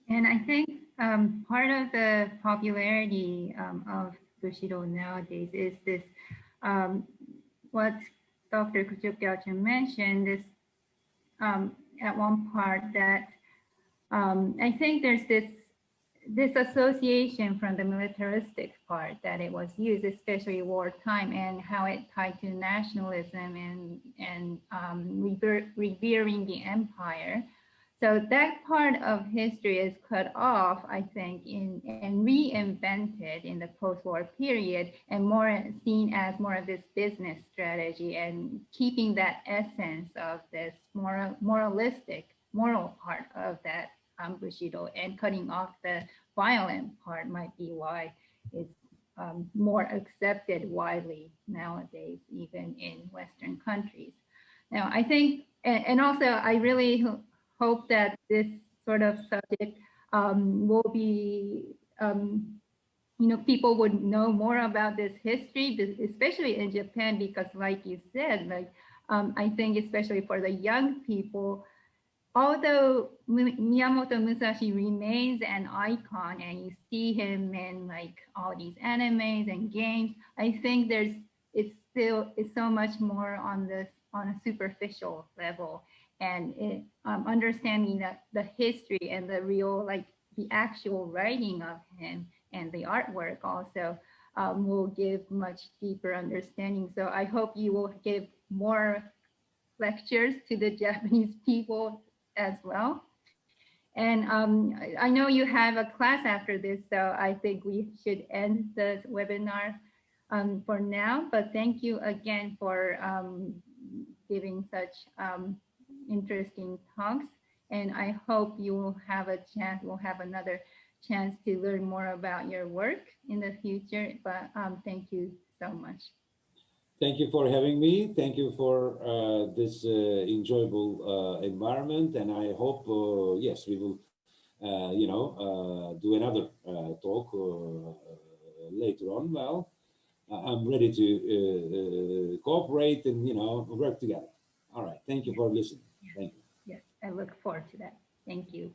And I think part of the popularity of Bushido nowadays is this, what Dr. Küçükyalçın mentioned, this at one part that I think there's this association from the militaristic part that it was used, especially wartime, and how it tied to nationalism and revering the empire. So that part of history is cut off, I think, and reinvented in the post-war period, and more seen as more of this business strategy, and keeping that essence of this moral part of that Bushido, and cutting off the violent part might be why it's more accepted widely nowadays, even in Western countries. Now, I think, and also I really hope that this sort of subject will be, you know, people would know more about this history, especially in Japan, because like you said, like I think especially for the young people, although Miyamoto Musashi remains an icon and you see him in like all these animes and games, I think it's so much more on a superficial level, and understanding that the history and the real, like the actual writing of him and the artwork also will give much deeper understanding. So I hope you will give more lectures to the Japanese people as well. And I know you have a class after this, so I think we should end the webinar for now. But thank you again for giving such interesting talks. And I hope you will have a chance, we'll have another chance to learn more about your work in the future. But thank you so much. Thank you for having me. Thank you for this enjoyable environment. And I hope, yes, we will, you know, do another talk later on. Well, I'm ready to cooperate and, you know, work together. All right. Thank you for listening. Thank you. Yes, I look forward to that. Thank you.